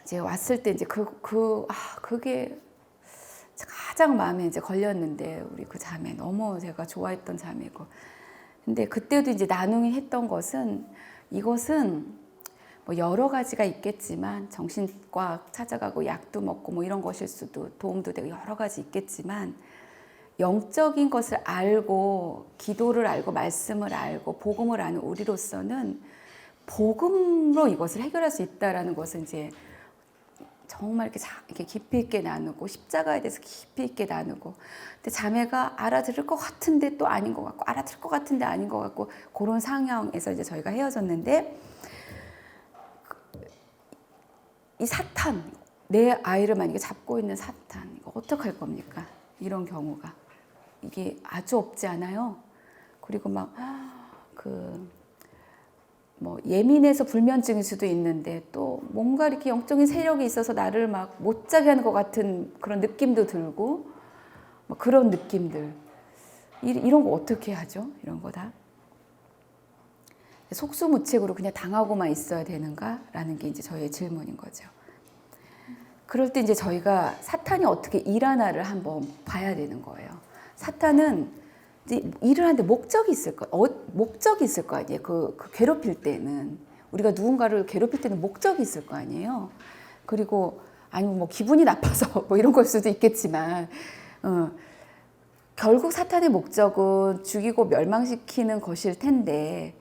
이제 왔을 때 이제 그게 가장 마음에 이제 걸렸는데 우리 그 자매 너무 제가 좋아했던 자매고. 근데 그때도 이제 나눔이 했던 것은 이것은 뭐 여러 가지가 있겠지만 정신과 찾아가고 약도 먹고 뭐 이런 것일 수도 도움도 되고 여러 가지 있겠지만 영적인 것을 알고 기도를 알고 말씀을 알고 복음을 아는 우리로서는 복음으로 이것을 해결할 수 있다라는 것을 이제 정말 이렇게 깊이 있게 나누고 십자가에 대해서 깊이 있게 나누고 근데 자매가 알아들을 것 같은데 또 아닌 것 같고 알아들을 것 같은데 아닌 것 같고 그런 상황에서 이제 저희가 헤어졌는데 이 사탄 내 아이를 만약에 잡고 있는 사탄 이거 어떡할 겁니까? 이런 경우가 이게 아주 없지 않아요? 그리고 막 뭐 예민해서 불면증일 수도 있는데 또 뭔가 이렇게 영적인 세력이 있어서 나를 막 못 자게 하는 것 같은 그런 느낌도 들고 뭐 그런 느낌들 이런 거 어떻게 하죠? 이런 거 다 속수무책으로 그냥 당하고만 있어야 되는가라는 게 이제 저희의 질문인 거죠. 그럴 때 이제 저희가 사탄이 어떻게 일하나를 한번 봐야 되는 거예요. 사탄은 이제 일을 하는데 목적이 있을 거 아니에요. 그 괴롭힐 때는 우리가 누군가를 괴롭힐 때는 목적이 있을 거 아니에요. 그리고 아니면 뭐 기분이 나빠서 뭐 이런 걸 수도 있겠지만 결국 사탄의 목적은 죽이고 멸망시키는 것일 텐데,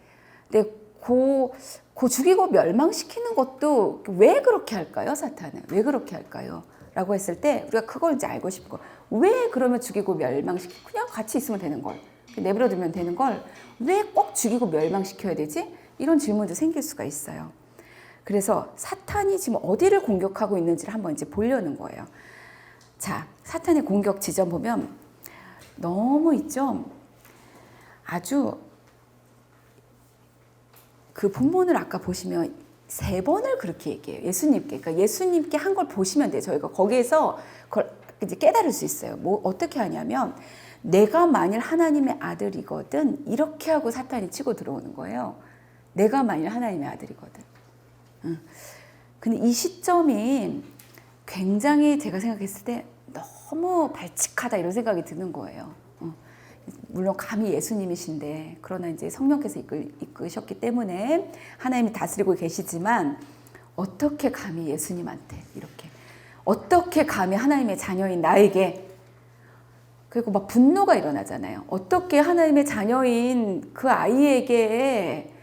근데 그 죽이고 멸망시키는 것도 왜 그렇게 할까요, 사탄은? 왜 그렇게 할까요? 라고 했을 때 우리가 그걸 이제 알고 싶고, 왜 그러면 죽이고 멸망시키고 그냥 같이 있으면 되는 걸, 내버려두면 되는 걸 왜 꼭 죽이고 멸망시켜야 되지? 이런 질문도 생길 수가 있어요. 그래서 사탄이 지금 어디를 공격하고 있는지를 한번 이제 보려는 거예요. 자, 사탄의 공격 지점 보면 너무 있죠? 아주 그 본문을 아까 보시면 3번을 그렇게 얘기해요. 예수님께. 그러니까 예수님께 한 걸 보시면 돼요. 저희가 거기에서 그걸 이제 깨달을 수 있어요. 뭐 어떻게 하냐면, 내가 만일 하나님의 아들이거든, 이렇게 하고 사탄이 치고 들어오는 거예요. 내가 만일 하나님의 아들이거든. 근데 이 시점이 굉장히 제가 생각했을 때 너무 발칙하다 이런 생각이 드는 거예요. 물론 감히 예수님이신데, 그러나 이제 성령께서 이끄셨기 때문에 하나님이 다스리고 계시지만, 어떻게 감히 예수님한테 이렇게, 어떻게 감히 하나님의 자녀인 나에게, 그리고 막 분노가 일어나잖아요. 어떻게 하나님의 자녀인 그 아이에게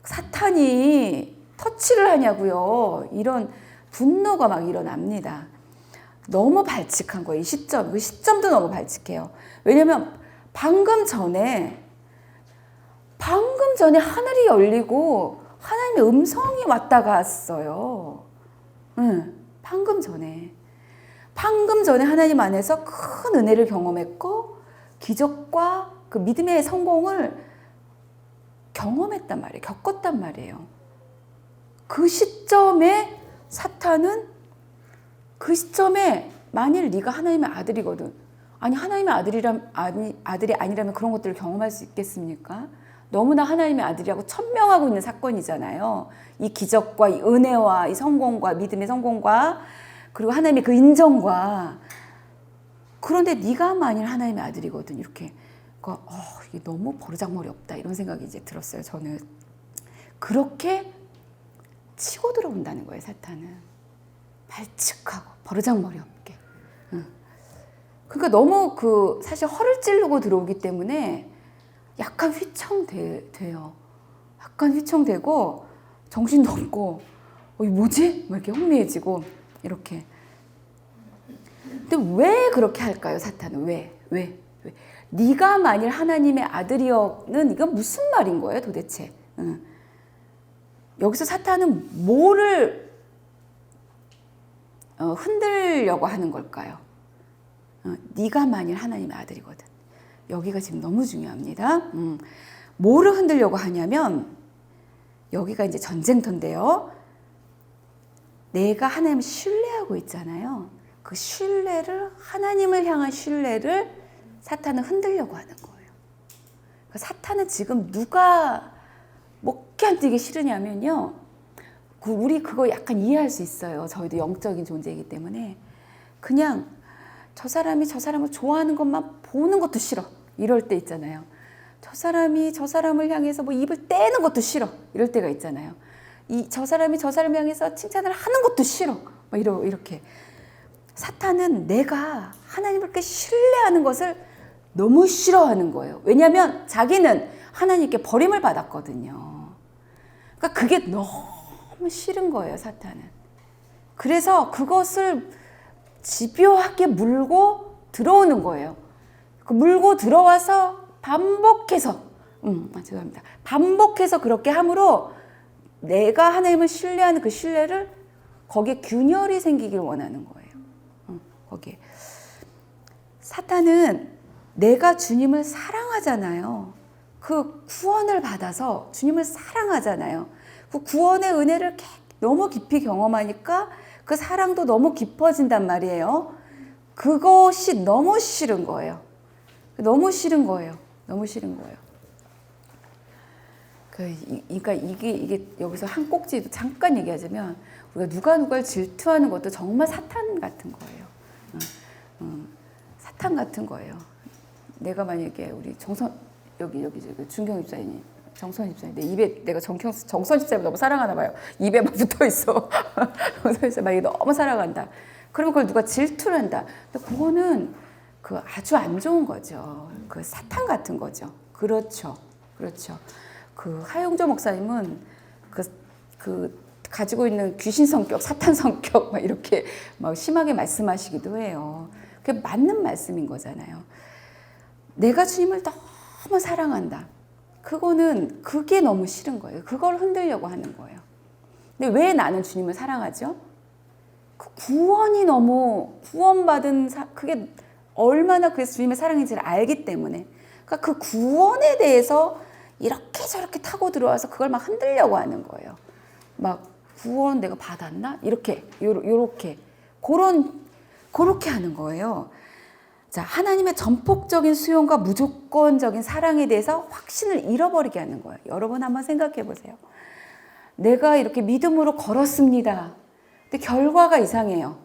사탄이 터치를 하냐고요. 이런 분노가 막 일어납니다. 너무 발칙한 거예요. 이 시점, 그 시점도 너무 발칙해요. 왜냐면 방금 전에 하늘이 열리고 하나님의 음성이 왔다 갔어요. 방금 전에 하나님 안에서 큰 은혜를 경험했고, 기적과 그 믿음의 성공을 경험했단 말이에요. 겪었단 말이에요. 그 시점에 사탄은, 그 시점에 만일 네가 하나님의 아들이거든, 아니 하나님의 아들이 아니라면 그런 것들을 경험할 수 있겠습니까? 너무나 하나님의 아들이라고 천명하고 있는 사건이잖아요. 이 기적과 이 은혜와 이 성공과 믿음의 성공과, 그리고 하나님의 그 인정과. 그런데 네가 만일 하나님의 아들이거든, 이렇게. 이게 너무 버르장머리 없다 이런 생각이 이제 들었어요. 저는 그렇게 치고 들어온다는 거예요. 사탄은 발칙하고 버르장머리 없게. 그러니까 너무 사실 허를 찌르고 들어오기 때문에 약간 휘청돼요. 약간 휘청되고 정신도 없고, 이게 뭐지? 막 이렇게 혼미해지고 이렇게. 근데 왜 그렇게 할까요, 사탄은? 왜? 네가 만일 하나님의 아들이여는 이건 무슨 말인 거예요, 도대체? 여기서 사탄은 뭐를 흔들려고 하는 걸까요? 네가 만일 하나님의 아들이거든. 여기가 지금 너무 중요합니다. 뭐를 흔들려고 하냐면, 여기가 이제 전쟁터인데요. 내가 하나님을 신뢰하고 있잖아요. 그 신뢰를, 하나님을 향한 신뢰를 사탄은 흔들려고 하는 거예요. 그러니까 사탄은 지금 누가 먹게 안 되게 싫으냐면요. 우리 그거 약간 이해할 수 있어요. 저희도 영적인 존재이기 때문에. 그냥 저 사람이 저 사람을 좋아하는 것만 보는 것도 싫어. 이럴 때 있잖아요. 저 사람이 저 사람을 향해서 뭐 입을 떼는 것도 싫어. 이럴 때가 있잖아요. 저 사람이 저 사람을 향해서 칭찬을 하는 것도 싫어. 막 이렇게. 사탄은 내가 하나님을 그렇게 신뢰하는 것을 너무 싫어하는 거예요. 왜냐하면 자기는 하나님께 버림을 받았거든요. 그러니까 그게 너무 싫은 거예요, 사탄은. 그래서 그것을 집요하게 물고 들어오는 거예요. 그 물고 들어와서 반복해서, 죄송합니다. 반복해서 그렇게 함으로 내가 하나님을 신뢰하는 그 신뢰를, 거기에 균열이 생기길 원하는 거예요. 거기에. 사탄은 내가 주님을 사랑하잖아요. 그 구원을 받아서 주님을 사랑하잖아요. 그 구원의 은혜를 너무 깊이 경험하니까 그 사랑도 너무 깊어진단 말이에요. 그것이 너무 싫은 거예요. 너무 싫은 거예요. 너무 싫은 거예요. 그러니까 이게 여기서 한 꼭지 잠깐 얘기하자면, 우리가 누가를 질투하는 것도 정말 사탄 같은 거예요. 사탄 같은 거예요. 내가 만약에 우리 여기 준경 집사님, 정선 집사님, 내 입에 내가 정선 집사님 너무 사랑하나 봐요. 입에 막 붙어 있어. 정선 집사님 막 너무 사랑한다. 그러면 그걸 누가 질투를 한다. 근데 그거는 아주 안 좋은 거죠. 그 사탄 같은 거죠. 그렇죠. 그 하용조 목사님은 그 가지고 있는 귀신 성격, 사탄 성격 막 이렇게 막 심하게 말씀하시기도 해요. 그게 맞는 말씀인 거잖아요. 내가 주님을 너무 사랑한다. 그게 너무 싫은 거예요. 그걸 흔들려고 하는 거예요. 근데 왜 나는 주님을 사랑하죠? 그 구원받은 그게 얼마나 그래서 주님의 사랑인지를 알기 때문에. 그러니까 그 구원에 대해서 이렇게 저렇게 타고 들어와서 그걸 막 흔들려고 하는 거예요. 막 구원 내가 받았나? 요렇게 그렇게 하는 거예요. 자, 하나님의 전폭적인 수용과 무조건적인 사랑에 대해서 확신을 잃어버리게 하는 거예요. 여러분 한번 생각해 보세요. 내가 이렇게 믿음으로 걸었습니다. 근데 결과가 이상해요.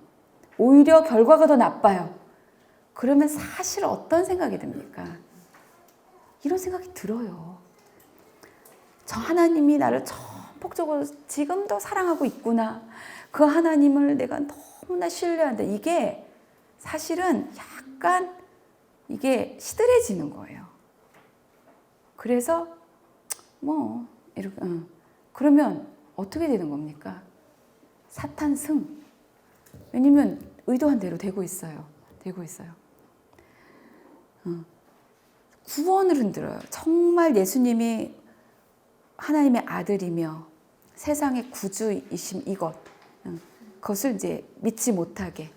오히려 결과가 더 나빠요. 그러면 사실 어떤 생각이 듭니까? 이런 생각이 들어요. 저 하나님이 나를 전폭적으로 지금도 사랑하고 있구나. 그 하나님을 내가 너무나 신뢰한다. 이게 사실은 약간 이게 시들해지는 거예요. 그래서 이렇게 그러면 어떻게 되는 겁니까? 사탄 승. 왜냐면 의도한 대로 되고 있어요. 구원을 흔들어요. 정말 예수님이 하나님의 아들이며 세상의 구주이심 그것을 이제 믿지 못하게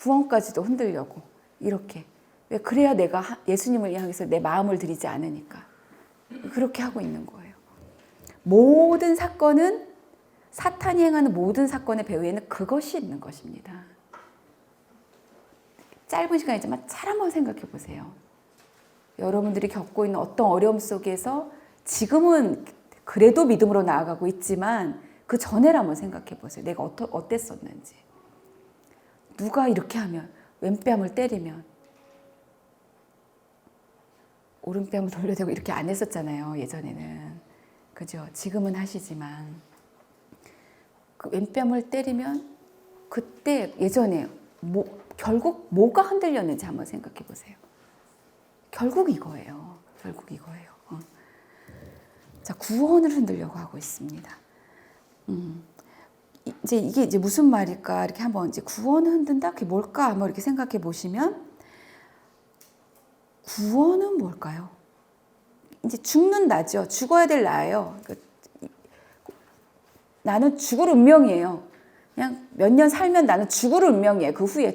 구원까지도 흔들려고 이렇게. 왜? 그래야 내가 예수님을 향해서 내 마음을 드리지 않으니까 그렇게 하고 있는 거예요. 모든 사건은 사탄이 행하는 모든 사건의 배후에는 그것이 있는 것입니다. 짧은 시간이지만 잘 한번 생각해 보세요. 여러분들이 겪고 있는 어떤 어려움 속에서 지금은 그래도 믿음으로 나아가고 있지만 그 전에를 한번 생각해 보세요. 내가 어땠었는지. 누가 이렇게 하면 왼뺨을 때리면 오른뺨을 돌려대고 이렇게 안 했었잖아요. 예전에는. 그죠? 지금은 하시지만 그 왼뺨을 때리면 그때 예전에 결국 뭐가 흔들렸는지 한번 생각해 보세요. 결국 이거예요. 자, 구원을 흔들려고 하고 있습니다. 이게 이제 무슨 말일까? 이렇게 한번 이제 구원을 흔든다? 그게 뭘까? 한번 이렇게 생각해 보시면 구원은 뭘까요? 이제 죽는 나죠. 죽어야 될 나예요. 나는 죽을 운명이에요. 그냥 몇 년 살면 나는 죽을 운명이에요. 그 후에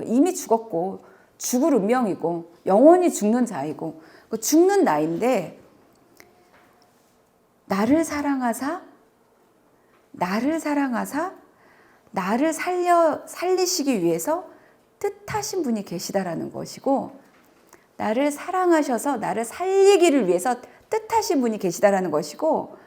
이미 죽었고 죽을 운명이고 영원히 죽는 자이고 죽는 나인데 나를 사랑하사 나를 살리시기 위해서 뜻하신 분이 계시다라는 것이고 나를 사랑하셔서 나를 살리기를 위해서 뜻하신 분이 계시다라는 것이고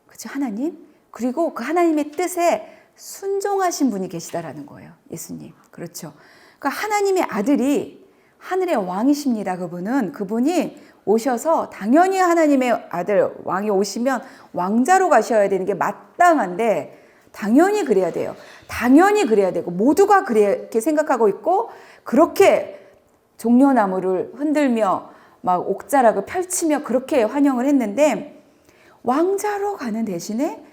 그렇죠? 하나님. 그리고 그 하나님의 뜻에 순종하신 분이 계시다라는 거예요. 예수님. 그렇죠. 그러니까 하나님의 아들이 하늘의 왕이십니다. 그분이 오셔서 당연히 하나님의 아들 왕이 오시면 왕자로 가셔야 되는 게 마땅한데 당연히 그래야 돼요. 당연히 그래야 되고 모두가 그렇게 생각하고 있고 그렇게 종려나무를 흔들며 막 옥자락을 펼치며 그렇게 환영을 했는데 왕자로 가는 대신에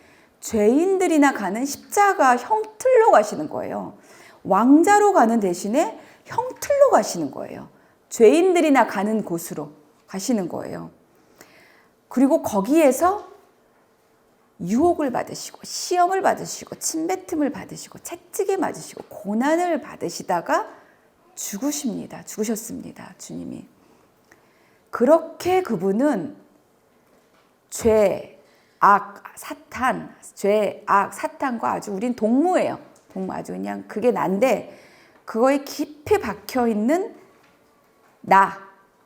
죄인들이나 가는 십자가 형틀로 가시는 거예요. 왕자로 가는 대신에 형틀로 가시는 거예요. 죄인들이나 가는 곳으로 가시는 거예요. 그리고 거기에서 유혹을 받으시고 시험을 받으시고 침뱉음을 받으시고 채찍에 맞으시고 고난을 받으시다가 죽으셨습니다. 주님이. 그렇게 그분은 사탄과 아주 우린 동무예요. 아주 그냥 그게 난데 그거에 깊이 박혀있는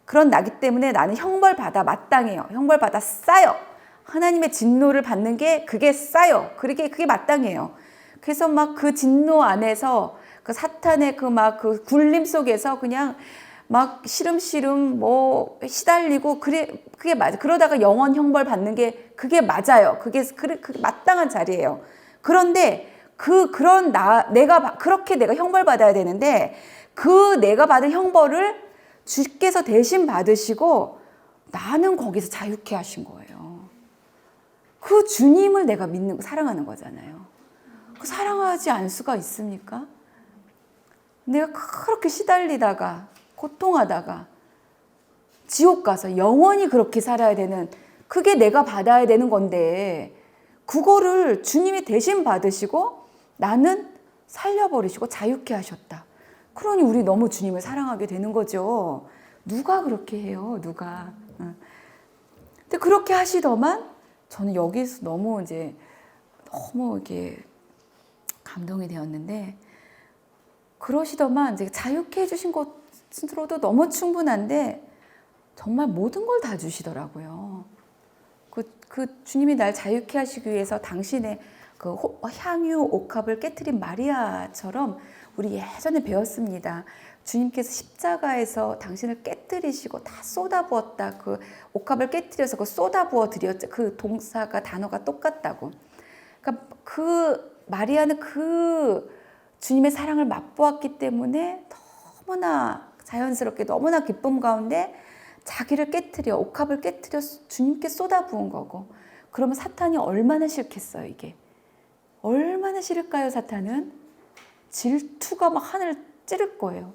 그런 나기 때문에 나는 형벌받아 마땅해요. 형벌받아 싸요. 하나님의 진노를 받는 게 그게 싸요. 그게 마땅해요. 그래서 막 그 진노 안에서 그 사탄의 그 굴림 속에서 그냥 막 시름시름 시달리고 그게 맞아. 그러다가 영원 형벌 받는 게 그게 맞아요. 그게 마땅한 자리예요. 그런데 그렇게 내가 형벌 받아야 되는데 내가 받은 형벌을 주께서 대신 받으시고 나는 거기서 자유케 하신 거예요. 그 주님을 내가 믿는, 사랑하는 거잖아요. 그 사랑하지 않을 수가 있습니까? 내가 그렇게 시달리다가 고통하다가 지옥 가서 영원히 그렇게 살아야 되는, 그게 내가 받아야 되는 건데 그거를 주님이 대신 받으시고 나는 살려버리시고 자유케 하셨다. 그러니 우리 너무 주님을 사랑하게 되는 거죠. 누가 그렇게 해요? 누가. 근데 그렇게 하시더만 저는 여기서 너무 이렇게 감동이 되었는데, 그러시더만 이제 자유케 해주신 것으로도 너무 충분한데 정말 모든 걸 다 주시더라고요. 그 주님이 날 자유케 하시기 위해서 당신의 그 향유 옥합을 깨트린 마리아처럼, 우리 예전에 배웠습니다. 주님께서 십자가에서 당신을 깨뜨리시고 다 쏟아부었다. 그 옥합을 깨뜨려서 그 쏟아부어 드렸죠. 그 동사가, 단어가 똑같다고. 그러니까 그 마리아는 그 주님의 사랑을 맛보았기 때문에 너무나 자연스럽게, 너무나 기쁨 가운데 자기를 깨뜨려, 옥합을 깨뜨려 주님께 쏟아부은 거고. 그러면 사탄이 얼마나 싫겠어요, 이게. 얼마나 싫을까요, 사탄은? 질투가 막 하늘을 찌를 거예요.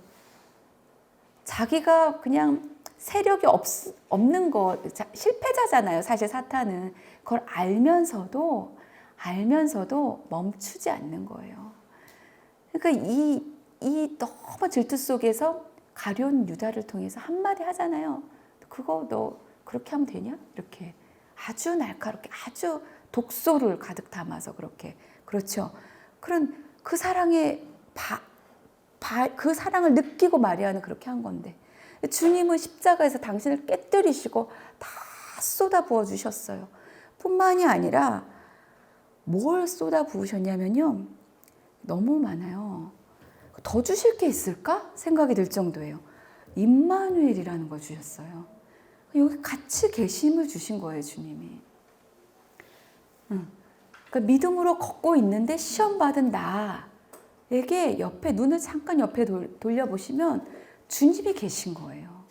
자기가 그냥 세력이 없는 거, 실패자잖아요, 사실 사탄은. 그걸 알면서도 멈추지 않는 거예요. 그러니까 이 너무 질투 속에서 가룟 유다를 통해서 한마디 하잖아요. 그거 너 그렇게 하면 되냐? 이렇게 아주 날카롭게, 아주 독소를 가득 담아서 그렇게. 그렇죠. 그런 그 사랑의 그 사랑을 느끼고 마리아는 그렇게 한 건데, 주님은 십자가에서 당신을 깨뜨리시고 다 쏟아부어 주셨어요. 뿐만이 아니라 뭘 쏟아부으셨냐면요, 너무 많아요. 더 주실 게 있을까 생각이 들 정도예요. 임마누엘이라는 걸 주셨어요. 여기 같이 계심을 주신 거예요, 주님이. 그러니까 믿음으로 걷고 있는데 시험 받은 나에게 옆에, 눈을 잠깐 옆에 돌려보시면 주님이 계신 거예요.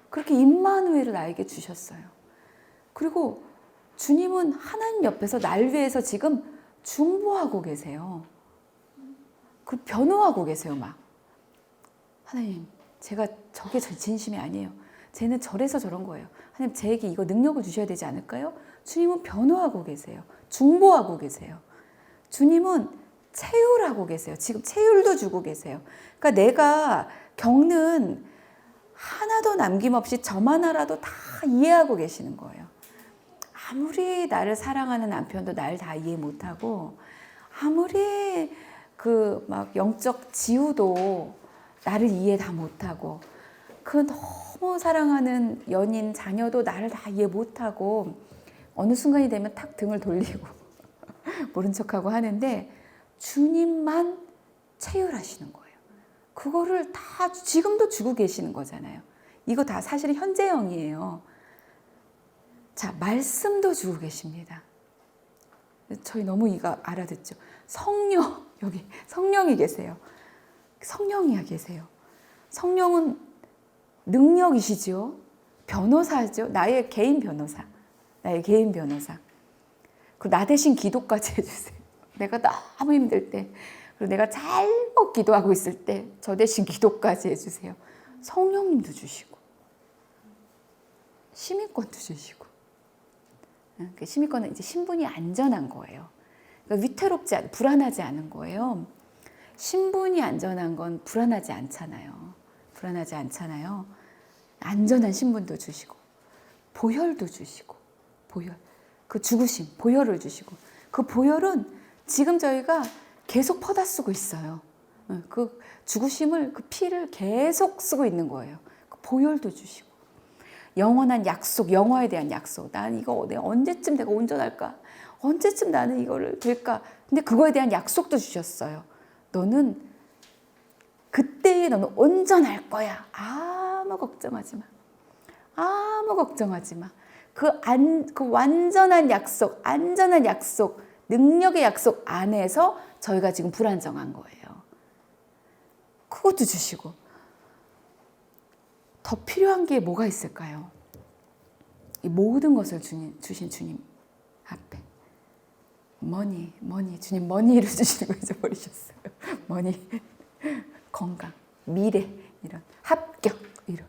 그렇게 임마누엘을 나에게 주셨어요. 그리고 주님은 하나님 옆에서 날 위해서 지금 중보하고 계세요. 그 변호하고 계세요, 막. 하나님, 저게 제 진심이 아니에요. 쟤는 저래서 저런 거예요. 하나님, 쟤에게 이거 능력을 주셔야 되지 않을까요? 주님은 변호하고 계세요. 중보하고 계세요. 주님은 체휼하고 계세요. 지금 체휼도 주고 계세요. 그러니까 내가 겪는 하나도 남김없이 점 하나라도 다 이해하고 계시는 거예요. 아무리 나를 사랑하는 남편도 날 다 이해 못하고, 아무리 막 영적 지우도 나를 이해 다 못하고, 그 너무 사랑하는 연인, 자녀도 나를 다 이해 못하고, 어느 순간이 되면 탁 등을 돌리고 모른 척하고 하는데, 주님만 체휼하시는 거예요. 그거를 다 지금도 주고 계시는 거잖아요. 이거 다 사실 현재형이에요. 자, 말씀도 주고 계십니다. 저희 너무 이거 알아듣죠? 성령, 여기 성령이 계세요. 성령이 계세요. 성령은 능력이시죠. 변호사죠. 나의 개인 변호사. 그 나 대신 기도까지 해주세요. 내가 너무 힘들 때, 그리고 내가 잘못 기도하고 있을 때 저 대신 기도까지 해주세요. 성령님도 주시고, 시민권도 주시고. 그 시민권은 이제 신분이 안전한 거예요. 그러니까 불안하지 않은 거예요. 신분이 안전한 건 불안하지 않잖아요. 안전한 신분도 주시고, 보혈도 주시고, 그 죽으심, 보혈을 주시고, 그 보혈은 지금 저희가 계속 퍼다 쓰고 있어요. 그 죽으심을, 그 피를 계속 쓰고 있는 거예요. 그 보혈도 주시고, 영원한 약속, 영화에 대한 약속. 난 이거 언제쯤 내가 온전할까? 언제쯤 나는 이거를 될까? 근데 그거에 대한 약속도 주셨어요. 그때에 너는 온전할 거야. 아무 걱정하지 마. 그 완전한 약속, 안전한 약속, 능력의 약속 안에서 저희가 지금 불안정한 거예요. 그것도 주시고. 더 필요한 게 뭐가 있을까요? 이 모든 것을 주신 주님. 앞에. 머니. 주님 머니를 주시는 거 잊어버리셨어요. 머니. 건강, 미래, 이런 합격, 이런.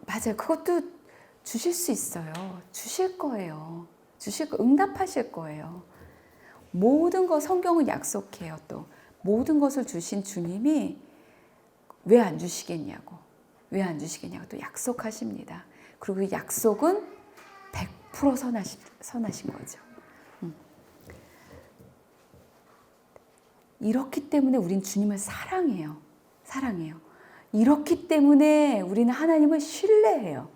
맞아요. 그것도 주실 수 있어요. 주실 거예요. 응답하실 거예요. 모든 거 성경은 약속해요. 또 모든 것을 주신 주님이 왜 안 주시겠냐고 또 약속하십니다. 그리고 그 약속은 100% 선하신 거죠. 이렇기 때문에 우린 주님을 사랑해요. 이렇기 때문에 우리는 하나님을 신뢰해요.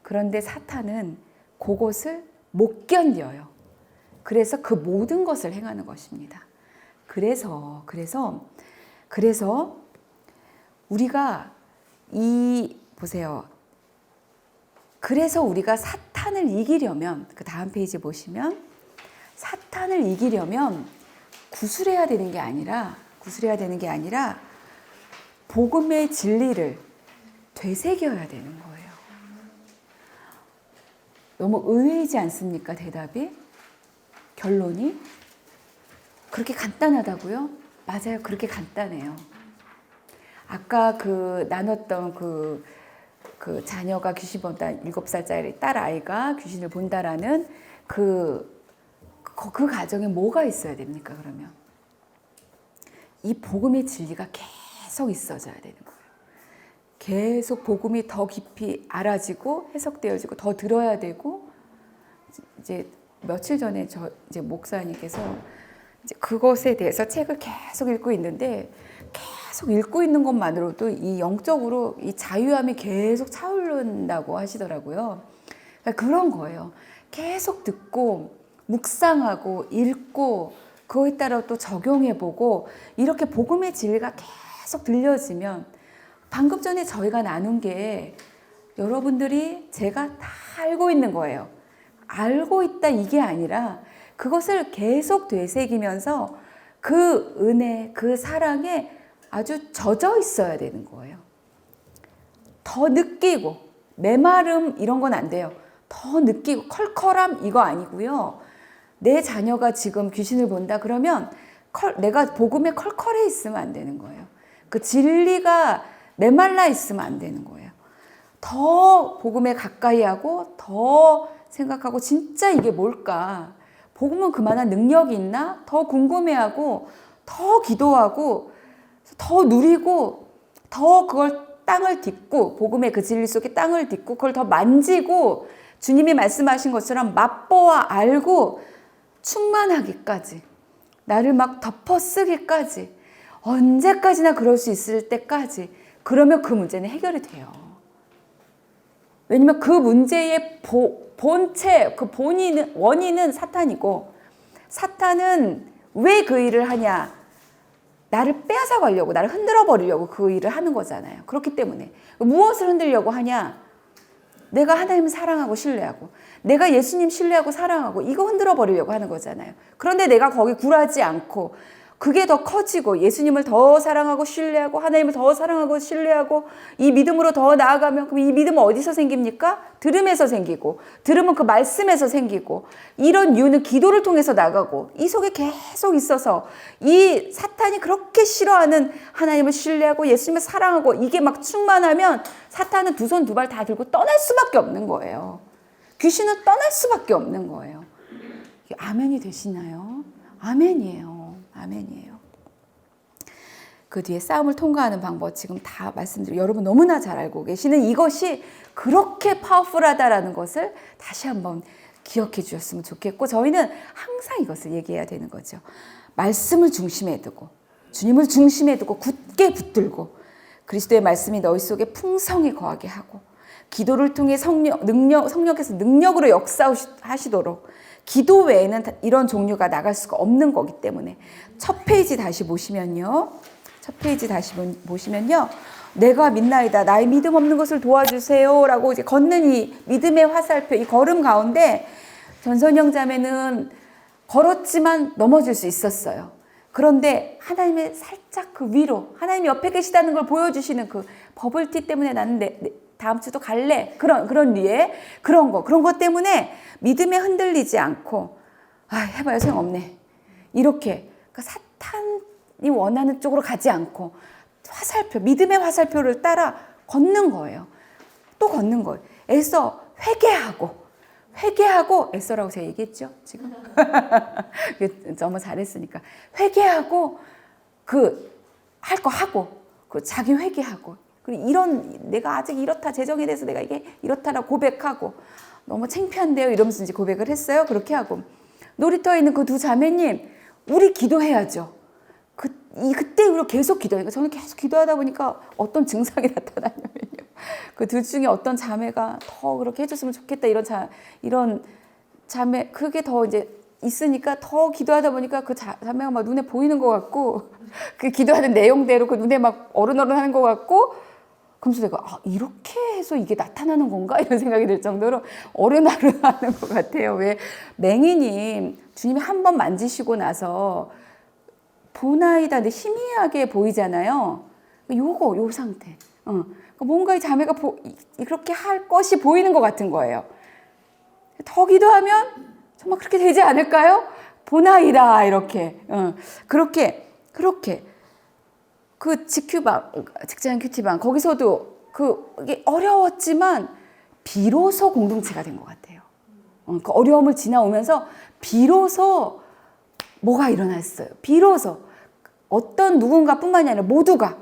그런데 사탄은 그것을 못 견뎌요. 그래서 그 모든 것을 행하는 것입니다. 그래서 우리가 보세요. 그래서 우리가 사탄을 이기려면, 그 다음 페이지 보시면, 사탄을 이기려면 구술해야 되는 게 아니라 복음의 진리를 되새겨야 되는 거예요. 너무 의외이지 않습니까? 대답이? 결론이? 그렇게 간단하다고요? 맞아요. 그렇게 간단해요. 아까 나눴던 그 자녀가 귀신 본다, 7살짜리 딸 아이가 귀신을 본다라는 그 가정에 뭐가 있어야 됩니까, 그러면? 이 복음의 진리가 계속 있어져야 되는 거예요. 계속 복음이 더 깊이 알아지고 해석되어지고 더 들어야 되고, 이제 며칠 전에 이제 목사님께서 이제 그것에 대해서 책을 계속 읽고 있는데, 계속 읽고 있는 것만으로도 이 영적으로 이 자유함이 계속 차오른다고 하시더라고요. 그러니까 그런 거예요. 계속 듣고 묵상하고 읽고 그거에 따라 또 적용해보고, 이렇게 복음의 진리가 계속 들려지면, 방금 전에 저희가 나눈 게 여러분들이 제가 다 알고 있는 거예요. 알고 있다 이게 아니라 그것을 계속 되새기면서 그 은혜, 그 사랑에 아주 젖어 있어야 되는 거예요. 더 느끼고, 메마름 이런 건 안 돼요. 더 느끼고, 컬컬함 이거 아니고요. 내 자녀가 지금 귀신을 본다 그러면 내가 복음에 컬컬해 있으면 안 되는 거예요. 그 진리가 메말라 있으면 안 되는 거예요. 더 복음에 가까이 하고 더 생각하고, 진짜 이게 뭘까? 복음은 그만한 능력이 있나? 더 궁금해하고 더 기도하고 더 누리고 더 그걸 땅을 딛고, 복음의 그 진리 속에 땅을 딛고 그걸 더 만지고 주님이 말씀하신 것처럼 맛보아 알고 충만하기까지, 나를 막 덮어쓰기까지, 언제까지나 그럴 수 있을 때까지, 그러면 그 문제는 해결이 돼요. 왜냐면 그 문제의 본체, 그 원인은 사탄이고, 사탄은 왜 그 일을 하냐? 나를 빼앗아 가려고, 나를 흔들어 버리려고 그 일을 하는 거잖아요. 그렇기 때문에 무엇을 흔들려고 하냐? 내가 하나님을 사랑하고 신뢰하고, 내가 예수님 신뢰하고 사랑하고, 이거 흔들어 버리려고 하는 거잖아요. 그런데 내가 거기 굴하지 않고 그게 더 커지고, 예수님을 더 사랑하고 신뢰하고 하나님을 더 사랑하고 신뢰하고 이 믿음으로 더 나아가면, 그럼 이 믿음은 어디서 생깁니까? 들음에서 생기고, 들음은 그 말씀에서 생기고, 이런 이유는 기도를 통해서 나가고, 이 속에 계속 있어서 이 사탄이 그렇게 싫어하는 하나님을 신뢰하고 예수님을 사랑하고 이게 막 충만하면 사탄은 두 손 두 발 다 들고 떠날 수밖에 없는 거예요. 귀신은 떠날 수밖에 없는 거예요. 아멘이 되시나요? 아멘이에요. 아멘이에요. 그 뒤에 싸움을 통과하는 방법 지금 다 말씀드리고, 여러분 너무나 잘 알고 계시는 이것이 그렇게 파워풀하다라는 것을 다시 한번 기억해 주셨으면 좋겠고, 저희는 항상 이것을 얘기해야 되는 거죠. 말씀을 중심에 두고, 주님을 중심에 두고 굳게 붙들고, 그리스도의 말씀이 너희 속에 풍성히 거하게 하고, 기도를 통해 성령께서 능력으로 역사하시도록, 기도 외에는 이런 종류가 나갈 수가 없는 거기 때문에. 첫 페이지 다시 보시면요. 내가 믿나이다. 나의 믿음 없는 것을 도와주세요. 라고 이제 걷는 이 믿음의 화살표, 이 걸음 가운데 전선영 자매는 걸었지만 넘어질 수 있었어요. 그런데 하나님의 살짝 그 위로, 하나님이 옆에 계시다는 걸 보여주시는 그 버블티 때문에 나는 다음 주도 갈래? 그런 류의 그런 것 때문에 믿음에 흔들리지 않고, 해봐야 소용없네. 이렇게. 그러니까 사탄이 원하는 쪽으로 가지 않고, 믿음의 화살표를 따라 걷는 거예요. 또 걷는 거예요. 애써 회개하고, 애써라고 제가 얘기했죠, 지금? 너무 잘했으니까. 회개하고, 할 거 하고, 자기 회개하고, 그리고 내가 아직 이렇다, 재정에 대해서 내가 이게 이렇다라고 고백하고, 너무 창피한데요, 이러면서 이제 고백을 했어요. 그렇게 하고. 놀이터에 있는 그 두 자매님, 우리 기도해야죠. 그때 우리가 계속 기도하니까, 저는 계속 기도하다 보니까 어떤 증상이 나타나냐면요. 그 둘 중에 어떤 자매가 더 그렇게 해줬으면 좋겠다, 이런 자매, 그게 더 이제 있으니까 더 기도하다 보니까 그 자매가 막 눈에 보이는 것 같고, 그 기도하는 내용대로 그 눈에 막 어른어른 하는 것 같고, 그러면서 내가 이렇게 해서 이게 나타나는 건가? 이런 생각이 들 정도로 어른어른 하는 것 같아요. 왜 맹이님, 주님이 한 번 만지시고 나서 보나이다 근데 희미하게 보이잖아요. 요 상태. 뭔가 이 자매가 그렇게 할 것이 보이는 것 같은 거예요. 더 기도하면 정말 그렇게 되지 않을까요? 보나이다 이렇게. 그렇게 그 직장 큐티방 거기서도 이게 어려웠지만 비로소 공동체가 된 것 같아요. 그 어려움을 지나오면서 비로소 뭐가 일어났어요. 비로소 어떤 누군가뿐만이 아니라 모두가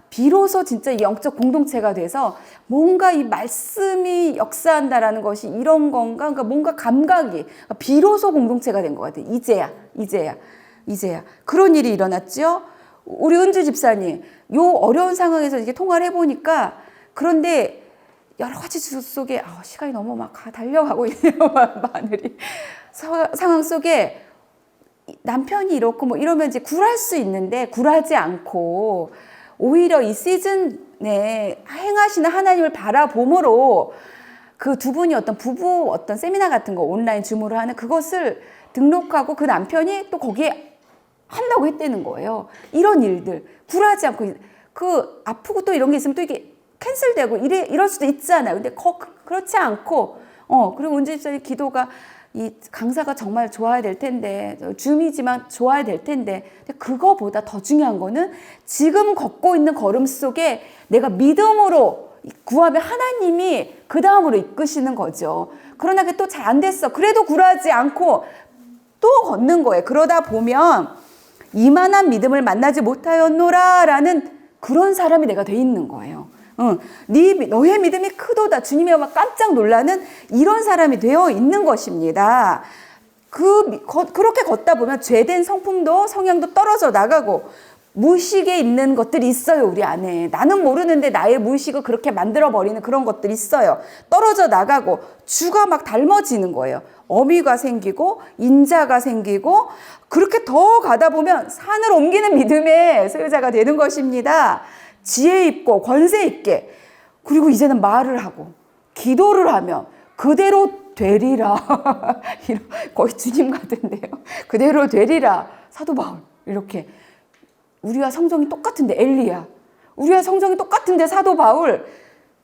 비로소 진짜 영적 공동체가 돼서 뭔가 이 말씀이 역사한다라는 것이 이런 건가? 그러니까 뭔가 감각이 비로소 공동체가 된 것 같아요. 이제야 그런 일이 일어났죠. 우리 은주 집사님, 요 어려운 상황에서 이렇게 통화를 해보니까, 그런데 여러 가지 속에 시간이 너무 막 달려가고 있네요. 마늘이 상황 속에 남편이 이렇고 뭐 이러면 이제 굴할 수 있는데 굴하지 않고 오히려 이 시즌에 행하시는 하나님을 바라봄으로 그 두 분이 어떤 세미나 같은 거 온라인 줌으로 하는 그것을 등록하고 그 남편이 또 거기에 한다고 했다는 거예요. 이런 일들 굴하지 않고 아프고 또 이런 게 있으면 또 이게 캔슬되고 이럴 수도 있잖아요. 근데 그렇지 않고 그리고 은지 집사님 기도가 이 강사가 정말 좋아야 될 텐데, 줌이지만 좋아야 될 텐데, 근데 그거보다 더 중요한 거는 지금 걷고 있는 걸음 속에 내가 믿음으로 구하면 하나님이 그 다음으로 이끄시는 거죠. 그러나 그게 또 잘 안 됐어. 그래도 굴하지 않고 또 걷는 거예요. 그러다 보면 이만한 믿음을 만나지 못하였노라 라는 그런 사람이 내가 돼 있는 거예요. 너의 믿음이 크도다. 주님이 막 깜짝 놀라는 이런 사람이 되어 있는 것입니다. 그렇게 걷다 보면 죄된 성품도 성향도 떨어져 나가고 무의식에 있는 것들이 있어요. 우리 안에. 나는 모르는데 나의 무의식을 그렇게 만들어버리는 그런 것들이 있어요. 떨어져 나가고 주가 막 닮아지는 거예요. 어미가 생기고 인자가 생기고 그렇게 더 가다 보면 산을 옮기는 믿음의 소유자가 되는 것입니다. 지혜 있고 권세 있게, 그리고 이제는 말을 하고 기도를 하면 그대로 되리라. 거의 주님 같은데요. 그대로 되리라. 사도 바울 이렇게 우리와 성정이 똑같은데 엘리야, 우리와 성정이 똑같은데 사도 바울,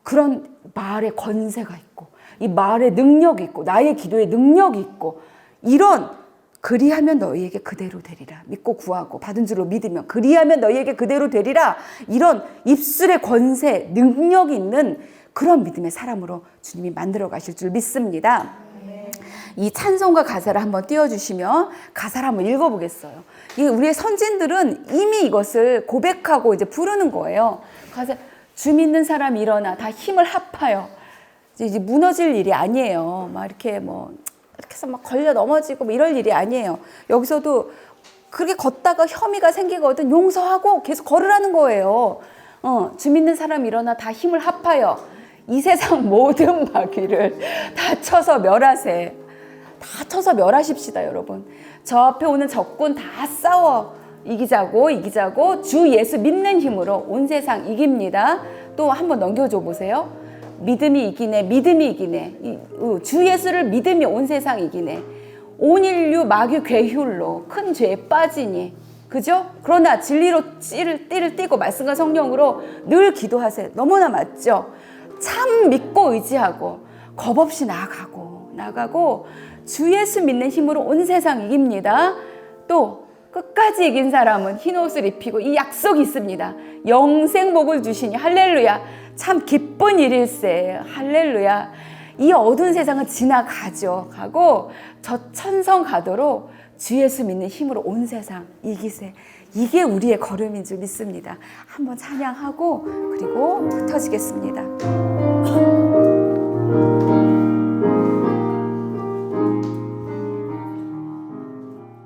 그런 말에 권세가 있고 이 말에 능력이 있고 나의 기도에 능력이 있고 이런 그리하면 너희에게 그대로 되리라. 믿고 구하고 받은 줄로 믿으면 그리하면 너희에게 그대로 되리라. 이런 입술의 권세, 능력이 있는 그런 믿음의 사람으로 주님이 만들어 가실 줄 믿습니다. 이 찬송가 가사를 한번 띄워주시면 가사를 한번 읽어보겠어요. 우리의 선진들은 이미 이것을 고백하고 이제 부르는 거예요. 가사, 주 믿는 사람 일어나 다 힘을 합하여. 이제 무너질 일이 아니에요. 막 이렇게 이렇게 해서 막 걸려 넘어지고 뭐 이럴 일이 아니에요. 여기서도 그렇게 걷다가 혐의가 생기거든 용서하고 계속 걸으라는 거예요. 주 믿는 사람 일어나 다 힘을 합하여 이 세상 모든 마귀를 다 쳐서 멸하세. 다 쳐서 멸하십시다, 여러분. 저 앞에 오는 적군 다 싸워 이기자고 주 예수 믿는 힘으로 온 세상 이깁니다. 또 한번 넘겨줘 보세요. 믿음이 이기네. 주 예수를 믿음이 온 세상 이기네. 온 인류 마귀 괴휼로 큰 죄에 빠지니. 그죠? 그러나 진리로 띠를 띠고 말씀과 성령으로 늘 기도하세요. 너무나 맞죠? 참 믿고 의지하고 겁 없이 나아가고 주 예수 믿는 힘으로 온 세상 이깁니다. 또 끝까지 이긴 사람은 흰 옷을 입히고 이 약속이 있습니다. 영생복을 주시니 할렐루야. 참 기쁜 일일세. 할렐루야. 이 어두운 세상은 지나가죠. 가고 저 천성 가도록 주 예수 믿는 힘으로 온 세상 이기세. 이게 우리의 걸음인 줄 믿습니다. 한번 찬양하고 그리고 흩어지겠습니다.